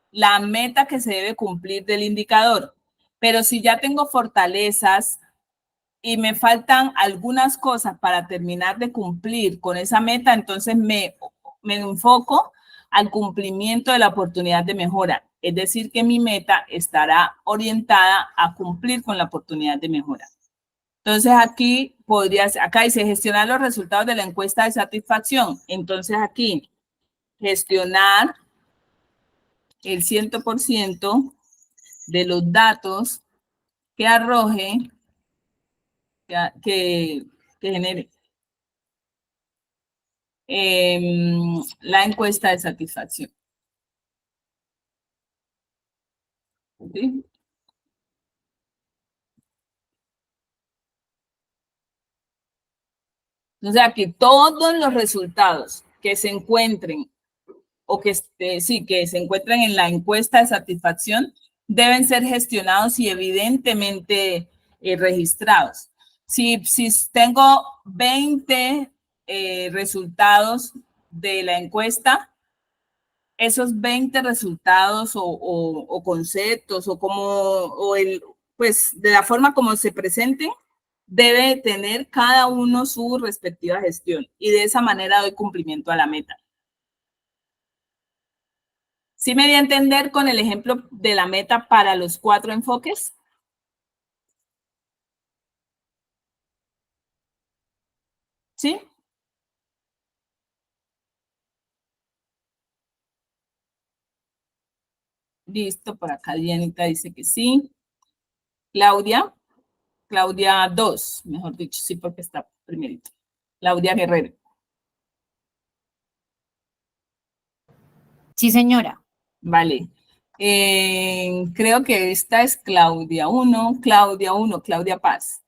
la meta que se debe cumplir del indicador. Pero si ya tengo fortalezas y me faltan algunas cosas para terminar de cumplir con esa meta, entonces me enfoco al cumplimiento de la oportunidad de mejora. Es decir, que mi meta estará orientada a cumplir con la oportunidad de mejora. Entonces aquí acá dice gestionar los resultados de la encuesta de satisfacción. Entonces aquí gestionar el 100% de los datos que arroje, que genere la encuesta de satisfacción. ¿Sí? Entonces aquí todos los resultados que se encuentren o que que se encuentren en la encuesta de satisfacción deben ser gestionados y evidentemente registrados. Si tengo 20 resultados de la encuesta, esos 20 resultados o conceptos pues de la forma como se presenten, debe tener cada uno su respectiva gestión y de esa manera doy cumplimiento a la meta. ¿Sí me di a entender con el ejemplo de la meta para los 4 enfoques? ¿Sí? Listo, por acá Dianita dice que sí. Claudia 2, mejor dicho, sí, porque está primerito. Claudia Guerrero. Sí, señora. Vale. Creo que esta es Claudia 1, Claudia Paz.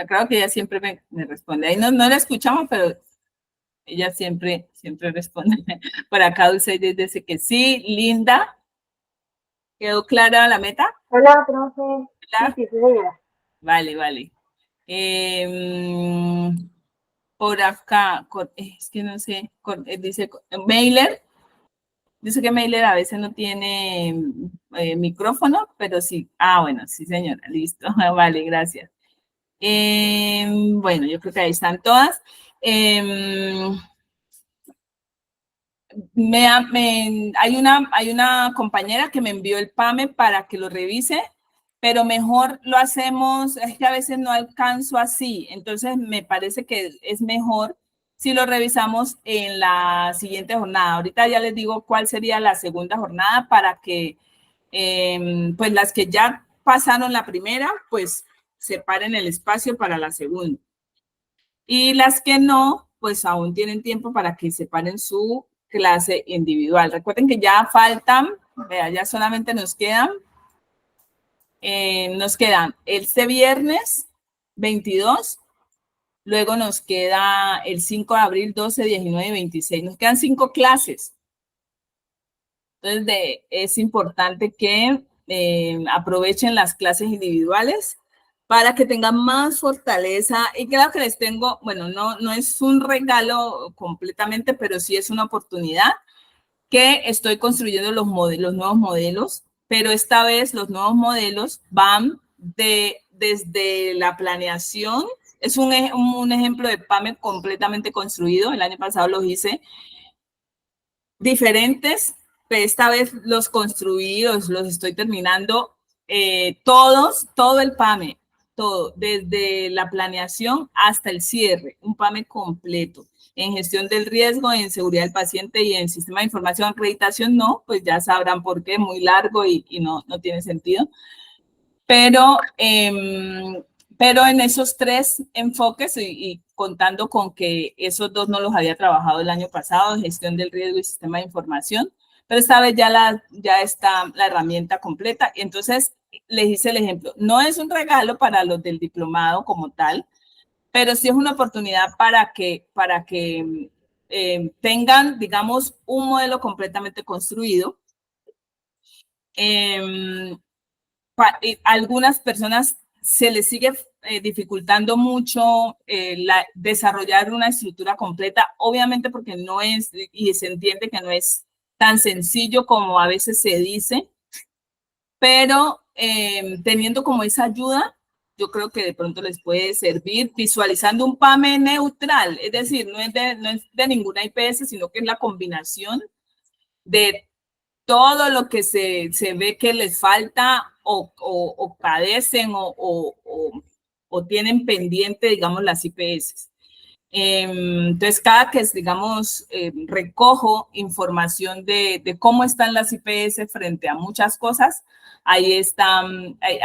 Creo que ella siempre me responde. Ahí no la escuchamos, pero ella siempre responde. Por acá Dulce dice que sí. Linda, ¿quedó clara la meta? Hola, profe. ¿Hola? Sí, señora. Vale. Por acá, es que no sé, dice Mailer. Dice que Mailer a veces no tiene micrófono, pero sí. Ah, bueno, sí, señora, listo. Vale, gracias. Bueno, yo creo que ahí están todas. Hay una compañera que me envió el PAME para que lo revise, pero mejor lo hacemos, es que a veces no alcanzo así, entonces me parece que es mejor si lo revisamos en la siguiente jornada. Ahorita ya les digo cuál sería la segunda jornada para que, pues las que ya pasaron la primera, pues separen el espacio para la segunda. Y las que no, pues aún tienen tiempo para que separen su clase individual. Recuerden que ya faltan, ya solamente nos quedan este viernes 22, luego nos queda el 5 de abril 12, 19 y 26. Nos quedan 5 clases. Entonces, es importante que aprovechen las clases individuales para que tengan más fortaleza. Y creo que les tengo, bueno, no es un regalo completamente, pero sí es una oportunidad que estoy construyendo los nuevos modelos, pero esta vez los nuevos modelos van desde la planeación es un ejemplo de PAME completamente construido. El año pasado los hice diferentes, pero esta vez los construidos, los estoy terminando todo el PAME, todo, desde la planeación hasta el cierre, un PAME completo. En gestión del riesgo, en seguridad del paciente y en sistema de información de acreditación, no, pues ya sabrán por qué, muy largo y no tiene sentido. Pero en esos tres enfoques y contando con que esos dos no los había trabajado el año pasado, gestión del riesgo y sistema de información, pero esta vez ya está la herramienta completa. Y entonces les hice el ejemplo. No es un regalo para los del diplomado como tal, pero sí es una oportunidad para que tengan, digamos, un modelo completamente construido. Algunas personas se les sigue dificultando mucho desarrollar una estructura completa, obviamente porque no es, y se entiende que no es tan sencillo como a veces se dice, pero teniendo como esa ayuda, yo creo que de pronto les puede servir visualizando un PAME neutral, es decir, no es de ninguna IPS, sino que es la combinación de todo lo que se ve que les falta o padecen o tienen pendiente, digamos, las IPS. Entonces, cada que, digamos, recojo información de cómo están las IPS frente a muchas cosas, ahí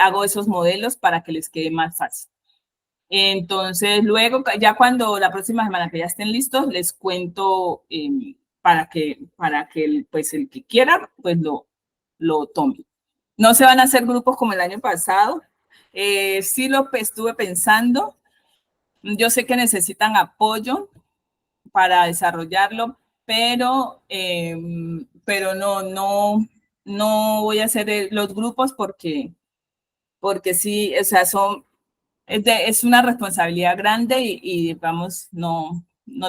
hago esos modelos para que les quede más fácil. Entonces, luego, ya cuando la próxima semana que ya estén listos, les cuento para que pues el que quiera, pues lo tome. No se van a hacer grupos como el año pasado. Sí lo estuve pensando. Yo sé que necesitan apoyo para desarrollarlo, pero no voy a hacer los grupos porque sí, o sea, es una responsabilidad grande y vamos, no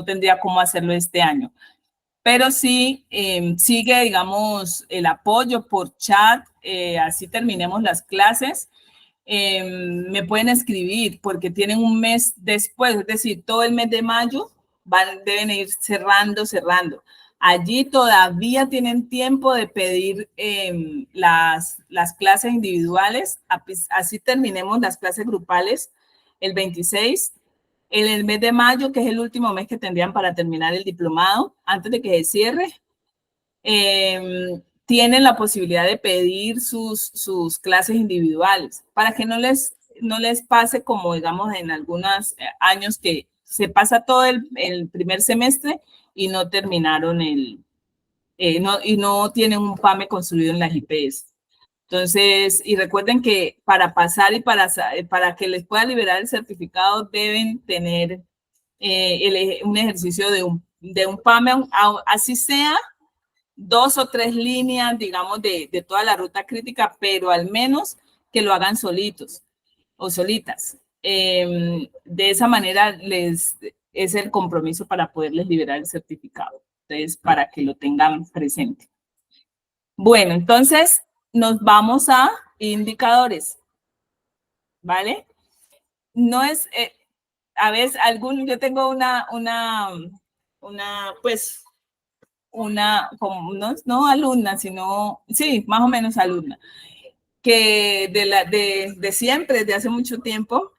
tendría cómo hacerlo este año. Pero sí sigue, digamos, el apoyo por chat, así terminemos las clases. Me pueden escribir porque tienen un mes después, es decir, todo el mes de mayo deben ir cerrando. Allí todavía tienen tiempo de pedir las clases individuales, así terminemos las clases grupales el 26. En el mes de mayo, que es el último mes que tendrían para terminar el diplomado, antes de que se cierre, tienen la posibilidad de pedir sus clases individuales para que no les pase como, digamos, en algunos años que se pasa todo el primer semestre y no terminaron y no tienen un PAME construido en las IPS. Entonces, y recuerden que para pasar y para que les pueda liberar el certificado deben tener un ejercicio de un PAME, así sea 2 o 3 líneas, digamos, de toda la ruta crítica, pero al menos que lo hagan solitos o solitas. De esa manera es el compromiso para poderles liberar el certificado. Entonces, para que lo tengan presente. Bueno, entonces nos vamos a indicadores, ¿vale? No es, a veces, yo tengo como no alumna, sino, sí, más o menos alumna, que de siempre, desde hace mucho tiempo,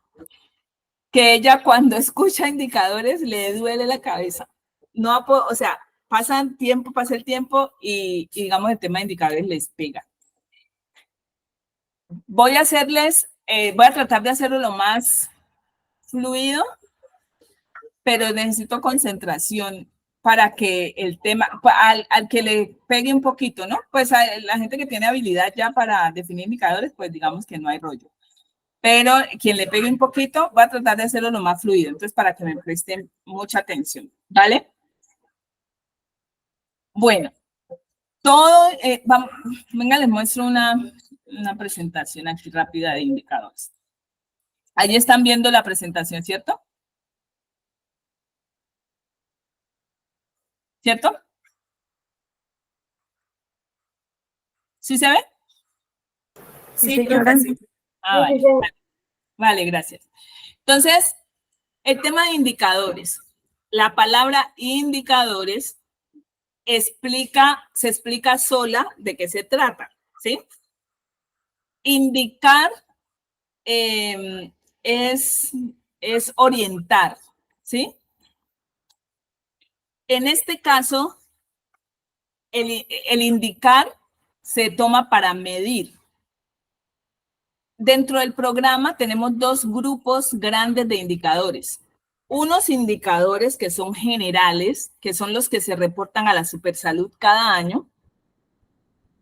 que ella cuando escucha indicadores le duele la cabeza. No, o sea, pasa el tiempo y digamos el tema de indicadores les pega. Voy a tratar de hacerlo lo más fluido, pero necesito concentración para que el tema, al que le pegue un poquito, ¿no? Pues a la gente que tiene habilidad ya para definir indicadores, pues digamos que no hay rollo. Pero quien le pegue un poquito, voy a tratar de hacerlo lo más fluido. Entonces, para que me presten mucha atención, ¿vale? Bueno, venga, les muestro una presentación aquí rápida de indicadores. Ahí están viendo la presentación, ¿cierto? ¿Cierto? ¿Sí se ve? Sí, señora. Vale, gracias. Entonces, El tema de indicadores. La palabra indicadores se explica sola de qué se trata, ¿sí? Indicar es orientar, ¿sí? En este caso, el indicar se toma para medir. Dentro del programa tenemos dos grupos grandes de indicadores. Unos indicadores que son generales, que son los que se reportan a la Supersalud cada año,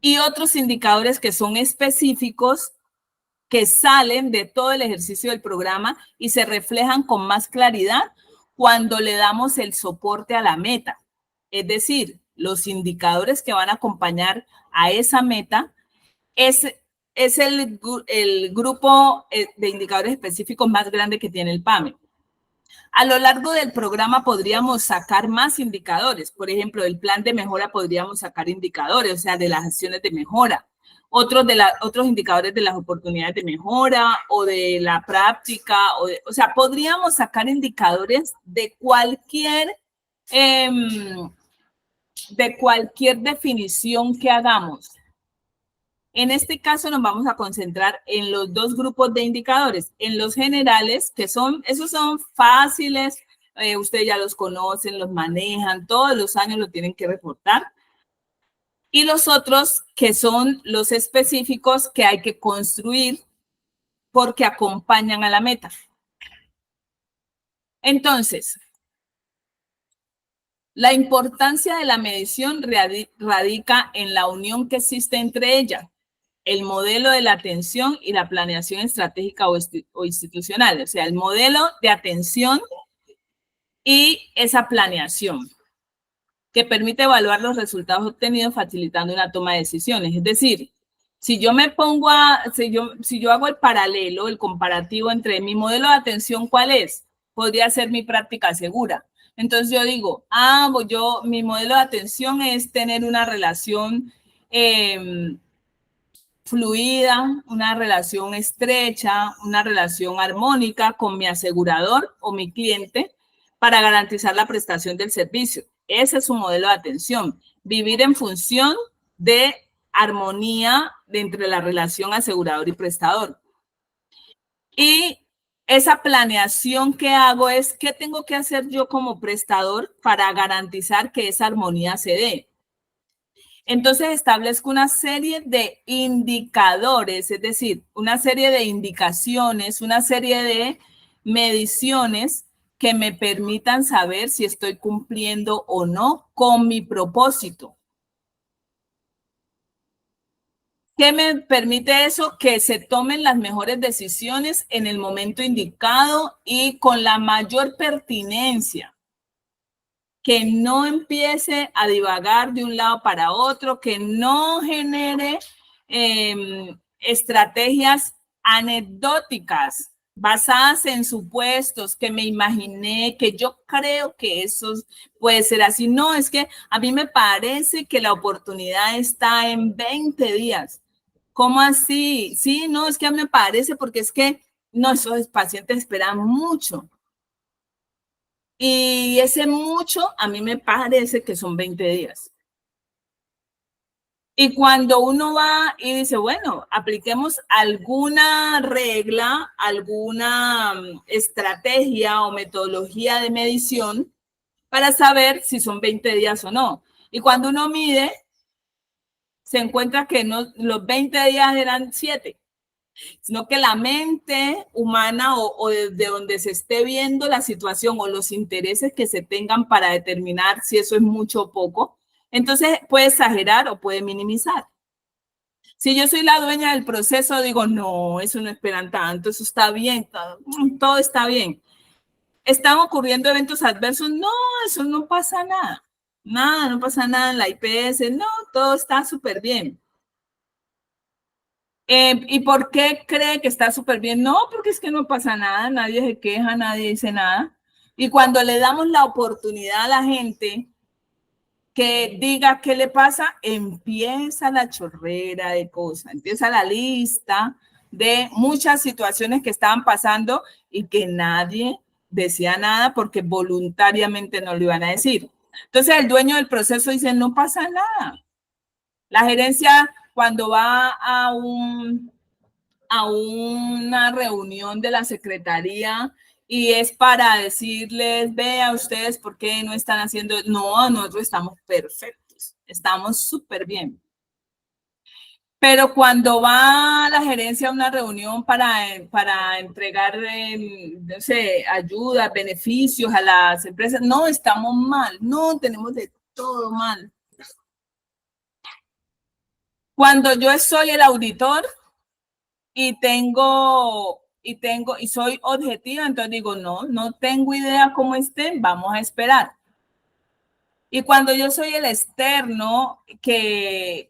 y otros indicadores que son específicos, que salen de todo el ejercicio del programa y se reflejan con más claridad cuando le damos el soporte a la meta. Es decir, los indicadores que van a acompañar a esa meta es el grupo de indicadores específicos más grande que tiene el PAME. A lo largo del programa podríamos sacar más indicadores. Por ejemplo, del plan de mejora podríamos sacar indicadores, o sea, de las acciones de mejora. Otros indicadores de las oportunidades de mejora o de la práctica. O sea, podríamos sacar indicadores de cualquier definición que hagamos. En este caso nos vamos a concentrar en los dos grupos de indicadores, en los generales, esos son fáciles, ustedes ya los conocen, los manejan, todos los años lo tienen que reportar. Y los otros que son los específicos que hay que construir porque acompañan a la meta. Entonces, la importancia de la medición radica en la unión que existe entre ellas, el modelo de la atención y la planeación estratégica o institucional, o sea, el modelo de atención y esa planeación que permite evaluar los resultados obtenidos facilitando una toma de decisiones. Es decir, si yo hago el paralelo, el comparativo entre mi modelo de atención, ¿cuál es? Podría ser mi práctica segura. Entonces yo digo, mi modelo de atención es tener una relación fluida, una relación estrecha, una relación armónica con mi asegurador o mi cliente para garantizar la prestación del servicio. Ese es su modelo de atención. Vivir en función de armonía entre la relación asegurador y prestador. Y esa planeación que hago es qué tengo que hacer yo como prestador para garantizar que esa armonía se dé. Entonces establezco una serie de indicadores, es decir, una serie de indicaciones, una serie de mediciones que me permitan saber si estoy cumpliendo o no con mi propósito. ¿Qué me permite eso? Que se tomen las mejores decisiones en el momento indicado y con la mayor pertinencia. Que no empiece a divagar de un lado para otro, que no genere estrategias anecdóticas basadas en supuestos que me imaginé, que yo creo que eso puede ser así. No, es que a mí me parece que la oportunidad está en 20 días. ¿Cómo así? Sí, no, es que a mí me parece porque es que no, esos pacientes esperan mucho. Y ese mucho, a mí me parece que son 20 días. Y cuando uno va y dice, bueno, apliquemos alguna regla, alguna estrategia o metodología de medición para saber si son 20 días o no. Y cuando uno mide, se encuentra que no, los 20 días eran 7. Sino que la mente humana o desde donde se esté viendo la situación o los intereses que se tengan para determinar si eso es mucho o poco, entonces puede exagerar o puede minimizar. Si yo soy la dueña del proceso, digo, no, eso no esperan tanto, eso está bien, todo está bien. ¿Están ocurriendo eventos adversos? No, eso no pasa nada. Nada, no pasa nada en la IPS, no, todo está súper bien. ¿Y por qué cree que está súper bien? No, porque es que no pasa nada, nadie se queja, nadie dice nada. Y cuando le damos la oportunidad a la gente que diga qué le pasa, empieza la chorrera de cosas, empieza la lista de muchas situaciones que estaban pasando y que nadie decía nada porque voluntariamente no lo iban a decir. Entonces el dueño del proceso dice, no pasa nada. La gerencia, cuando va a una reunión de la secretaría y es para decirles, vea ustedes por qué no están haciendo, no, nosotros estamos perfectos, estamos súper bien. Pero cuando va la gerencia a una reunión para entregar, no sé, ayuda, beneficios a las empresas, no, estamos mal, no, tenemos de todo mal. Cuando yo soy el auditor y soy objetiva, entonces digo, no tengo idea cómo estén, vamos a esperar. Y cuando yo soy el externo, que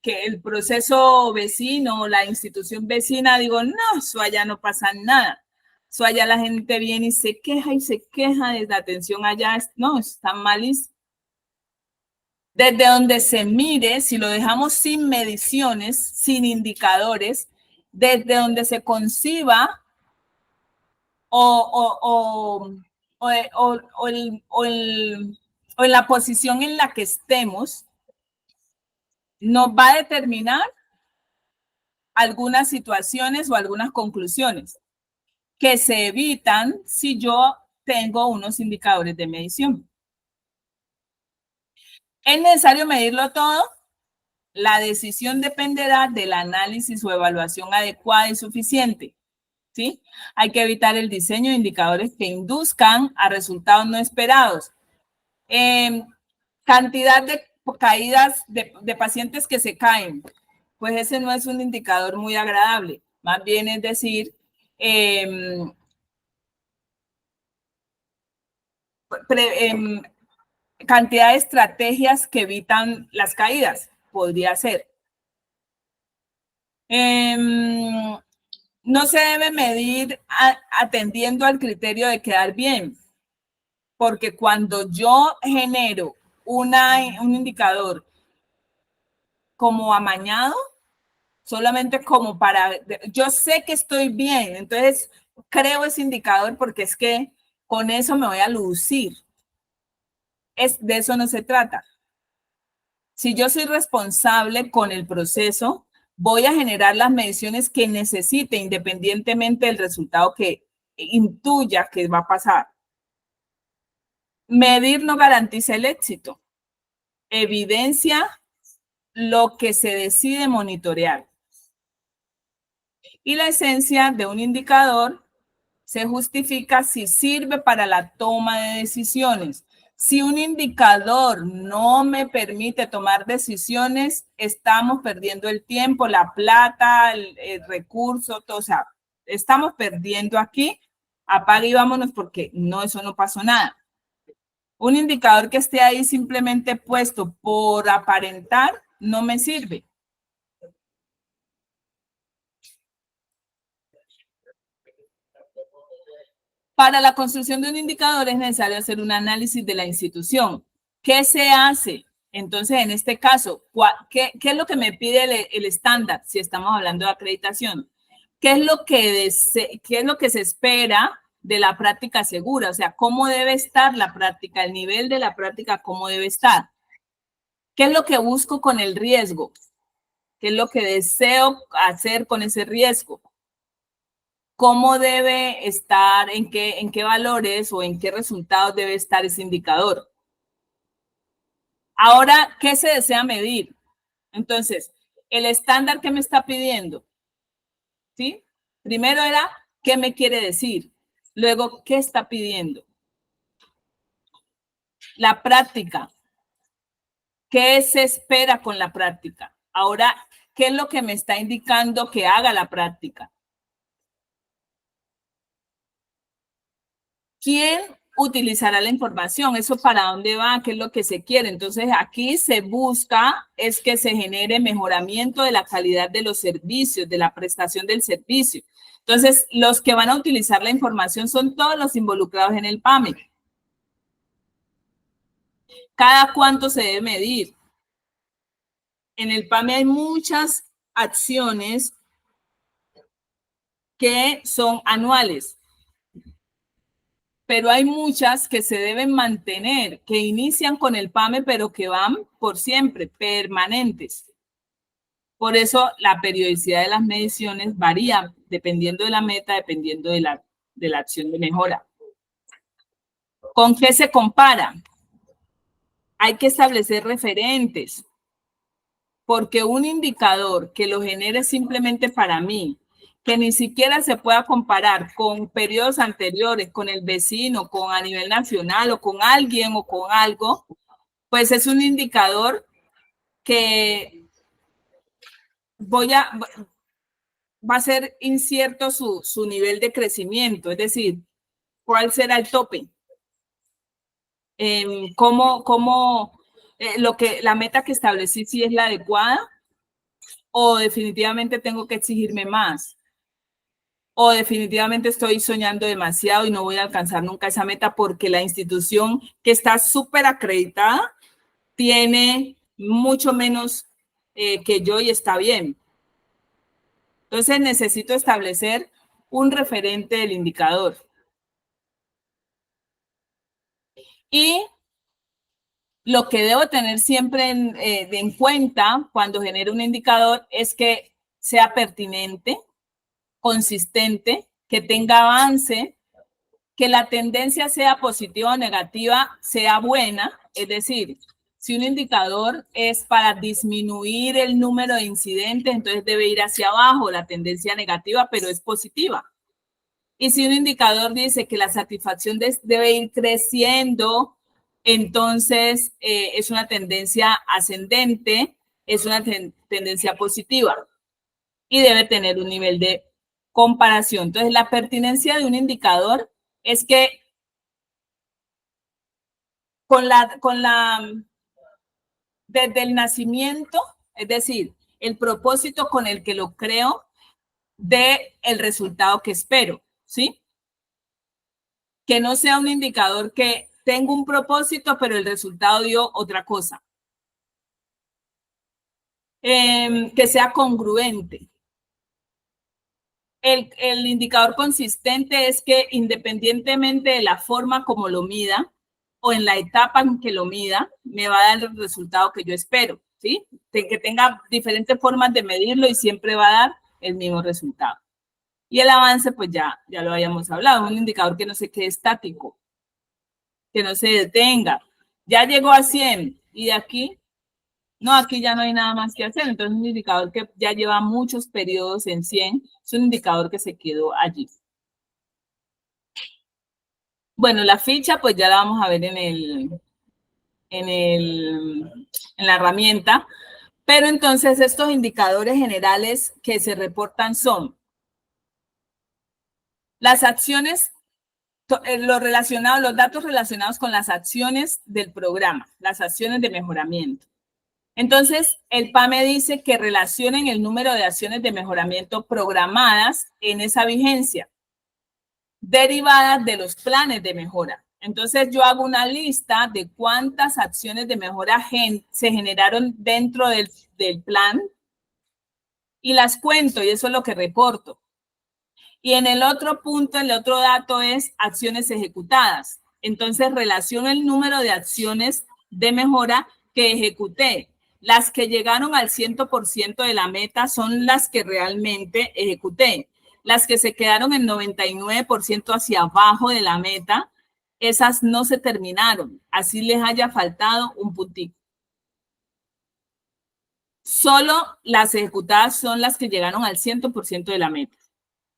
el proceso vecino, la institución vecina, digo, no, eso allá no pasa nada. Eso allá la gente viene y se queja de la atención allá. No, está malísimo. Desde donde se mire, si lo dejamos sin mediciones, sin indicadores, desde donde se conciba o en la posición en la que estemos, nos va a determinar algunas situaciones o algunas conclusiones que se evitan si yo tengo unos indicadores de medición. ¿Es necesario medirlo todo? La decisión dependerá del análisis o evaluación adecuada y suficiente. ¿Sí? Hay que evitar el diseño de indicadores que induzcan a resultados no esperados. Cantidad de caídas de pacientes que se caen, pues ese no es un indicador muy agradable. Más bien es decir, cantidad de estrategias que evitan las caídas, podría ser. No se debe medir atendiendo al criterio de quedar bien, porque cuando yo genero un indicador como amañado, solamente como para, yo sé que estoy bien, entonces creo ese indicador porque es que con eso me voy a lucir. De eso no se trata. Si yo soy responsable con el proceso, voy a generar las mediciones que necesite independientemente del resultado que intuya que va a pasar. Medir no garantiza el éxito. Evidencia lo que se decide monitorear. Y la esencia de un indicador se justifica si sirve para la toma de decisiones. Si un indicador no me permite tomar decisiones, estamos perdiendo el tiempo, la plata, el recurso, todo, o sea, estamos perdiendo aquí. Apague y vámonos porque eso no pasó nada. Un indicador que esté ahí simplemente puesto por aparentar no me sirve. Para la construcción de un indicador es necesario hacer un análisis de la institución. ¿Qué se hace? Entonces, en este caso, ¿qué es lo que me pide el estándar si estamos hablando de acreditación? ¿Qué es lo que se espera de la práctica segura? O sea, ¿cómo debe estar la práctica? El nivel de la práctica, ¿cómo debe estar? ¿Qué es lo que busco con el riesgo? ¿Qué es lo que deseo hacer con ese riesgo? ¿Cómo debe estar, en qué valores o en qué resultados debe estar ese indicador? Ahora, ¿qué se desea medir? Entonces, el estándar que me está pidiendo, ¿sí? Primero era, ¿qué me quiere decir? Luego, ¿qué está pidiendo? La práctica. ¿Qué se espera con la práctica? Ahora, ¿qué es lo que me está indicando que haga la práctica? ¿Quién utilizará la información? ¿Eso para dónde va? ¿Qué es lo que se quiere? Entonces, aquí se busca es que se genere mejoramiento de la calidad de los servicios, de la prestación del servicio. Entonces, los que van a utilizar la información son todos los involucrados en el PAME. ¿Cada cuánto se debe medir? En el PAME hay muchas acciones que son anuales. pero hay muchas que se deben mantener, que inician con el PAME, pero que van por siempre, permanentes. Por eso la periodicidad de las mediciones varía dependiendo de la meta, dependiendo de la acción de mejora. ¿Con qué se compara? Hay que establecer referentes, porque un indicador que lo genere simplemente para mí, que ni siquiera se pueda comparar con periodos anteriores, con el vecino, con a nivel nacional o con alguien o con algo, pues es un indicador que va a ser incierto su nivel de crecimiento, es decir, ¿cuál será el tope? La meta que establecí, si es la adecuada, o definitivamente tengo que exigirme más, o definitivamente estoy soñando demasiado y no voy a alcanzar nunca esa meta porque la institución que está súper acreditada tiene mucho menos que yo y está bien. Entonces necesito establecer un referente del indicador. Y lo que debo tener siempre en cuenta cuando genero un indicador es que sea pertinente, consistente, que tenga avance, que la tendencia sea positiva o negativa, sea buena. Es decir, si un indicador es para disminuir el número de incidentes, entonces debe ir hacia abajo, la tendencia negativa, pero es positiva. Y si un indicador dice que la satisfacción debe ir creciendo, entonces es una tendencia ascendente, es una tendencia positiva y debe tener un nivel de comparación. Entonces, la pertinencia de un indicador es que desde el nacimiento, es decir, el propósito con el que lo creo, dé el resultado que espero, ¿sí? Que no sea un indicador que tengo un propósito, pero el resultado dio otra cosa. Que sea congruente. El indicador consistente es que independientemente de la forma como lo mida o en la etapa en que lo mida, me va a dar el resultado que yo espero, ¿sí? Que tenga diferentes formas de medirlo y siempre va a dar el mismo resultado. Y el avance, pues ya lo habíamos hablado, un indicador que no se quede estático, que no se detenga. Ya llegó a 100 y de aquí, no, aquí ya no hay nada más que hacer. Entonces, un indicador que ya lleva muchos periodos en 100 es un indicador que se quedó allí. Bueno, la ficha, pues ya la vamos a ver en la herramienta. Pero entonces, estos indicadores generales que se reportan son las acciones, los datos relacionados con las acciones del programa, las acciones de mejoramiento. Entonces, el PAME dice que relacionen el número de acciones de mejoramiento programadas en esa vigencia, derivadas de los planes de mejora. Entonces, yo hago una lista de cuántas acciones de mejora se generaron dentro del plan y las cuento, y eso es lo que reporto. Y en el otro punto, el otro dato es acciones ejecutadas. Entonces, relaciono el número de acciones de mejora que ejecuté. Las que llegaron al 100% de la meta son las que realmente ejecuté. Las que se quedaron en 99% hacia abajo de la meta, esas no se terminaron. Así les haya faltado un puntito. Solo las ejecutadas son las que llegaron al 100% de la meta.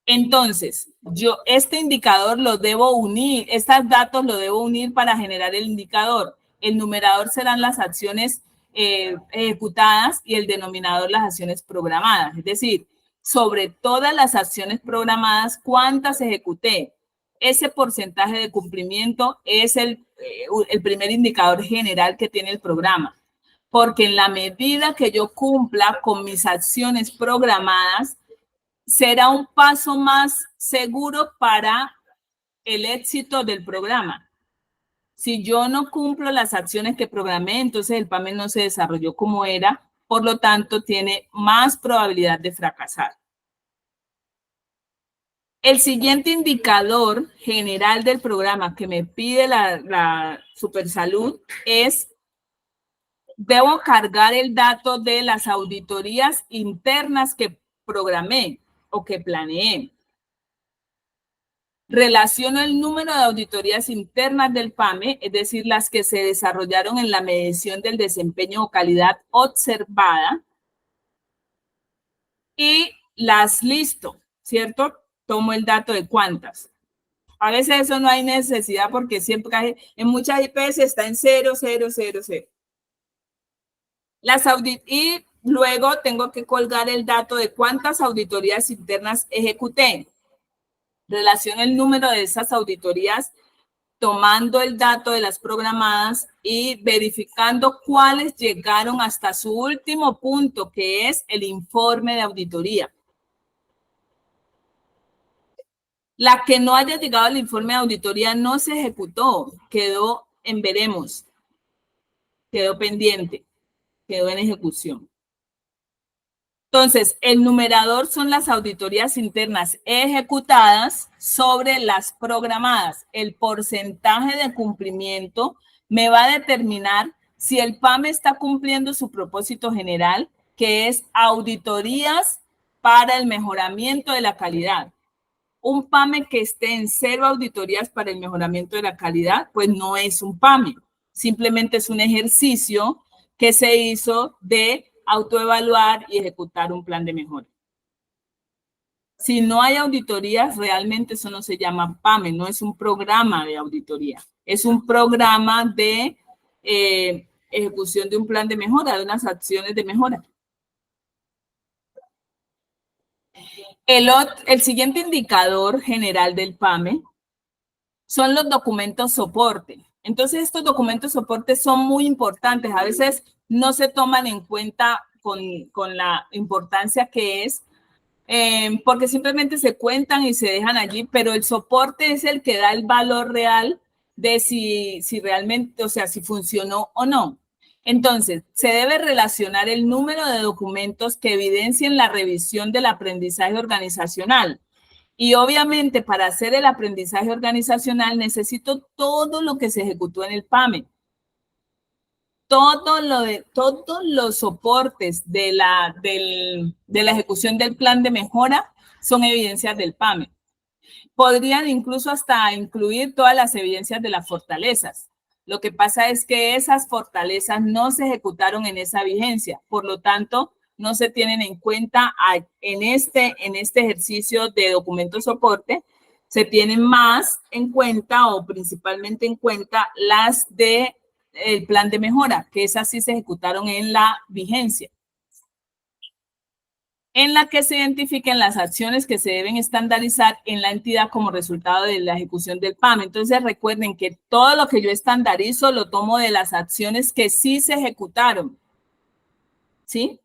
Entonces, yo este indicador lo debo unir, estos datos lo debo unir para generar el indicador. El numerador serán las acciones ejecutadas y el denominador las acciones programadas. Es decir, sobre todas las acciones programadas, ¿cuántas ejecuté? Ese porcentaje de cumplimiento es el primer indicador general que tiene el programa. Porque en la medida que yo cumpla con mis acciones programadas, será un paso más seguro para el éxito del programa. Si yo no cumplo las acciones que programé, entonces el PAME no se desarrolló como era, por lo tanto, tiene más probabilidad de fracasar. El siguiente indicador general del programa que me pide la Supersalud es, debo cargar el dato de las auditorías internas que programé o que planeé. Relaciono el número de auditorías internas del PAME, es decir, las que se desarrollaron en la medición del desempeño o calidad observada, y las listo, ¿cierto? Tomo el dato de cuántas. A veces eso no hay necesidad porque siempre hay, en muchas IPS está en 0, 0, 0, 0. Y luego tengo que colgar el dato de cuántas auditorías internas ejecuté. Relaciono el número de esas auditorías tomando el dato de las programadas y verificando cuáles llegaron hasta su último punto, que es el informe de auditoría. La que no haya llegado al informe de auditoría no se ejecutó, quedó en veremos, quedó pendiente, quedó en ejecución. Entonces, el numerador son las auditorías internas ejecutadas sobre las programadas. El porcentaje de cumplimiento me va a determinar si el PAME está cumpliendo su propósito general, que es auditorías para el mejoramiento de la calidad. Un PAME que esté en 0 auditorías para el mejoramiento de la calidad, pues no es un PAME. Simplemente es un ejercicio que se hizo de autoevaluar y ejecutar un plan de mejora. Si no hay auditorías, realmente eso no se llama PAME, no es un programa de auditoría. Es un programa de ejecución de un plan de mejora, de unas acciones de mejora. El siguiente indicador general del PAME son los documentos soporte. Entonces, estos documentos soporte son muy importantes. A veces no se toman en cuenta con la importancia que es, porque simplemente se cuentan y se dejan allí, pero el soporte es el que da el valor real de si realmente, o sea, si funcionó o no. Entonces, se debe relacionar el número de documentos que evidencien la revisión del aprendizaje organizacional. Y obviamente para hacer el aprendizaje organizacional necesito todo lo que se ejecutó en el PAME. Todos los soportes de la ejecución del plan de mejora son evidencias del PAME. Podrían incluso hasta incluir todas las evidencias de las fortalezas. Lo que pasa es que esas fortalezas no se ejecutaron en esa vigencia. Por lo tanto, no se tienen en cuenta en este ejercicio de documento soporte. Se tienen más en cuenta o principalmente en cuenta las del plan de mejora, que esas sí se ejecutaron en la vigencia, en la que se identifiquen las acciones que se deben estandarizar en la entidad como resultado de la ejecución del PAME. Entonces, recuerden que todo lo que yo estandarizo lo tomo de las acciones que sí se ejecutaron, ¿sí?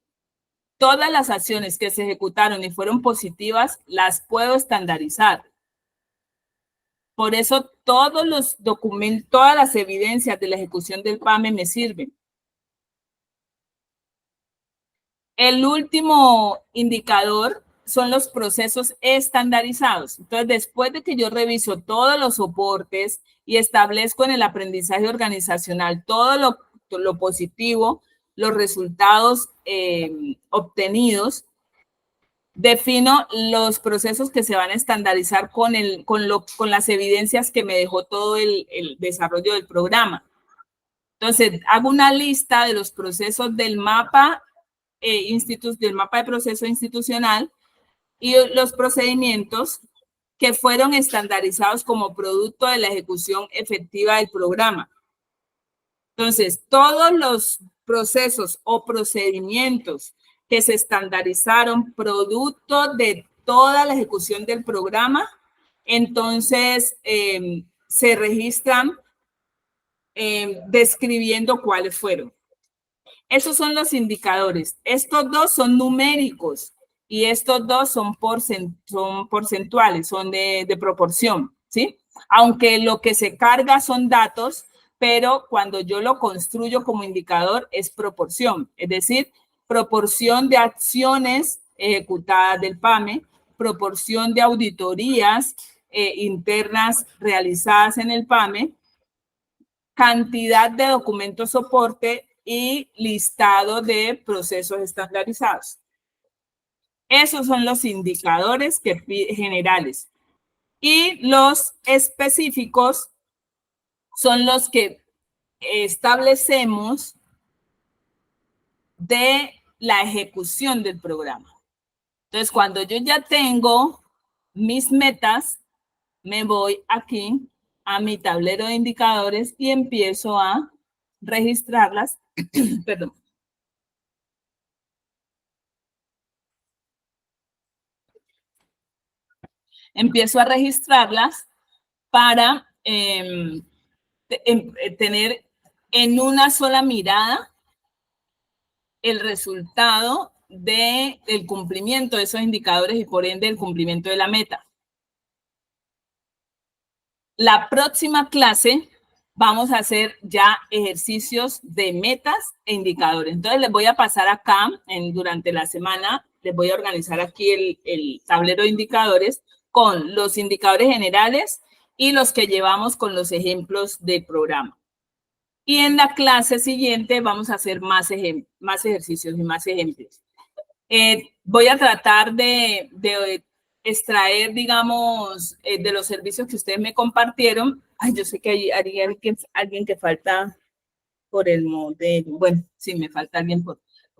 Todas las acciones que se ejecutaron y fueron positivas las puedo estandarizar. Por eso todos los documentos, todas las evidencias de la ejecución del PAME me sirven. El último indicador son los procesos estandarizados. Entonces, después de que yo reviso todos los soportes y establezco en el aprendizaje organizacional todo lo positivo, los resultados obtenidos, defino los procesos que se van a estandarizar con las evidencias que me dejó todo el desarrollo del programa. Entonces, hago una lista de los procesos del mapa de proceso institucional y los procedimientos que fueron estandarizados como producto de la ejecución efectiva del programa. Entonces, todos los procesos o procedimientos que se estandarizaron producto de toda la ejecución del programa, entonces se registran describiendo cuáles fueron. Esos son los indicadores. Estos dos son numéricos y estos dos son porcentuales, son de proporción, ¿sí? Aunque lo que se carga son datos, pero cuando yo lo construyo como indicador es proporción, es decir, proporción de acciones ejecutadas del PAME proporción de auditorías internas realizadas en el PAME, cantidad de documentos soporte y listado de procesos estandarizados. Esos son los indicadores generales. Y los específicos son los que establecemos de la ejecución del programa. Entonces, cuando yo ya tengo mis metas, me voy aquí a mi tablero de indicadores y empiezo a registrarlas. Perdón. Empiezo a registrarlas para tener en una sola mirada el resultado del cumplimiento de esos indicadores y por ende el cumplimiento de la meta. La próxima clase vamos a hacer ya ejercicios de metas e indicadores. Entonces les voy a pasar acá durante la semana, les voy a organizar aquí el tablero de indicadores con los indicadores generales y los que llevamos con los ejemplos de programa. Y en la clase siguiente vamos a hacer más ejercicios y más ejemplos. Voy a tratar de extraer, digamos, de los servicios que ustedes me compartieron. Ay, yo sé que hay alguien que falta por el modelo. Bueno, sí, me falta alguien por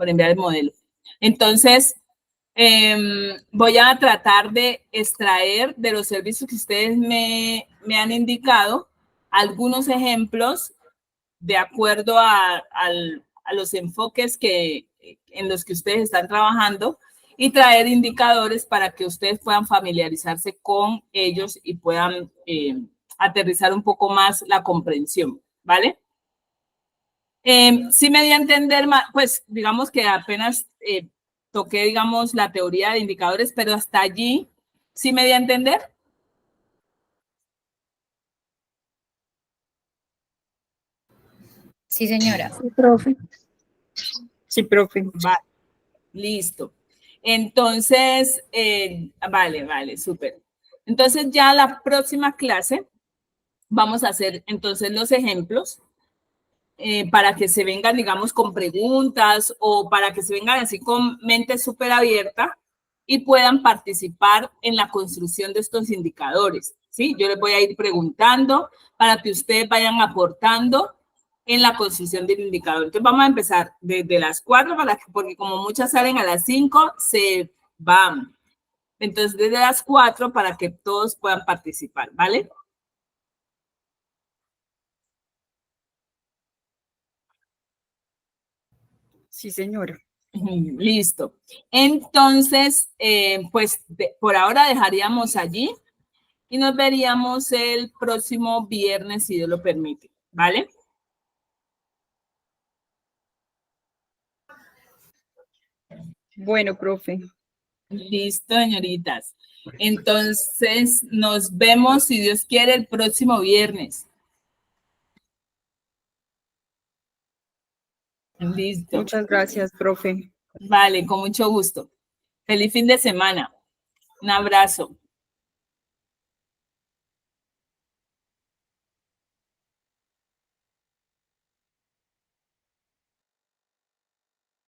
enviar el modelo. Entonces, voy a tratar de extraer de los servicios que ustedes me han indicado algunos ejemplos de acuerdo a los enfoques en los que ustedes están trabajando y traer indicadores para que ustedes puedan familiarizarse con ellos y puedan aterrizar un poco más la comprensión, ¿vale? Sí me di a entender, pues digamos que apenas toqué, digamos, la teoría de indicadores, pero hasta allí sí me di a entender. Sí, señora. Sí, profe. Sí, profe. Vale, listo. Entonces, vale, súper. Entonces ya la próxima clase vamos a hacer entonces los ejemplos para que se vengan, digamos, con preguntas o para que se vengan así con mente súper abierta y puedan participar en la construcción de estos indicadores, ¿sí? Yo les voy a ir preguntando para que ustedes vayan aportando en la construcción del indicador. Entonces vamos a empezar desde las 4 porque como muchas salen a las 5, se van. Entonces desde las 4 para que todos puedan participar, ¿vale? Sí, señora. Listo. Entonces, pues por ahora dejaríamos allí y nos veríamos el próximo viernes, si Dios lo permite, ¿vale? Bueno, profe. Listo, señoritas. Entonces, nos vemos, si Dios quiere, el próximo viernes. Listo. Muchas gracias, profe. Vale, con mucho gusto. Feliz fin de semana. Un abrazo.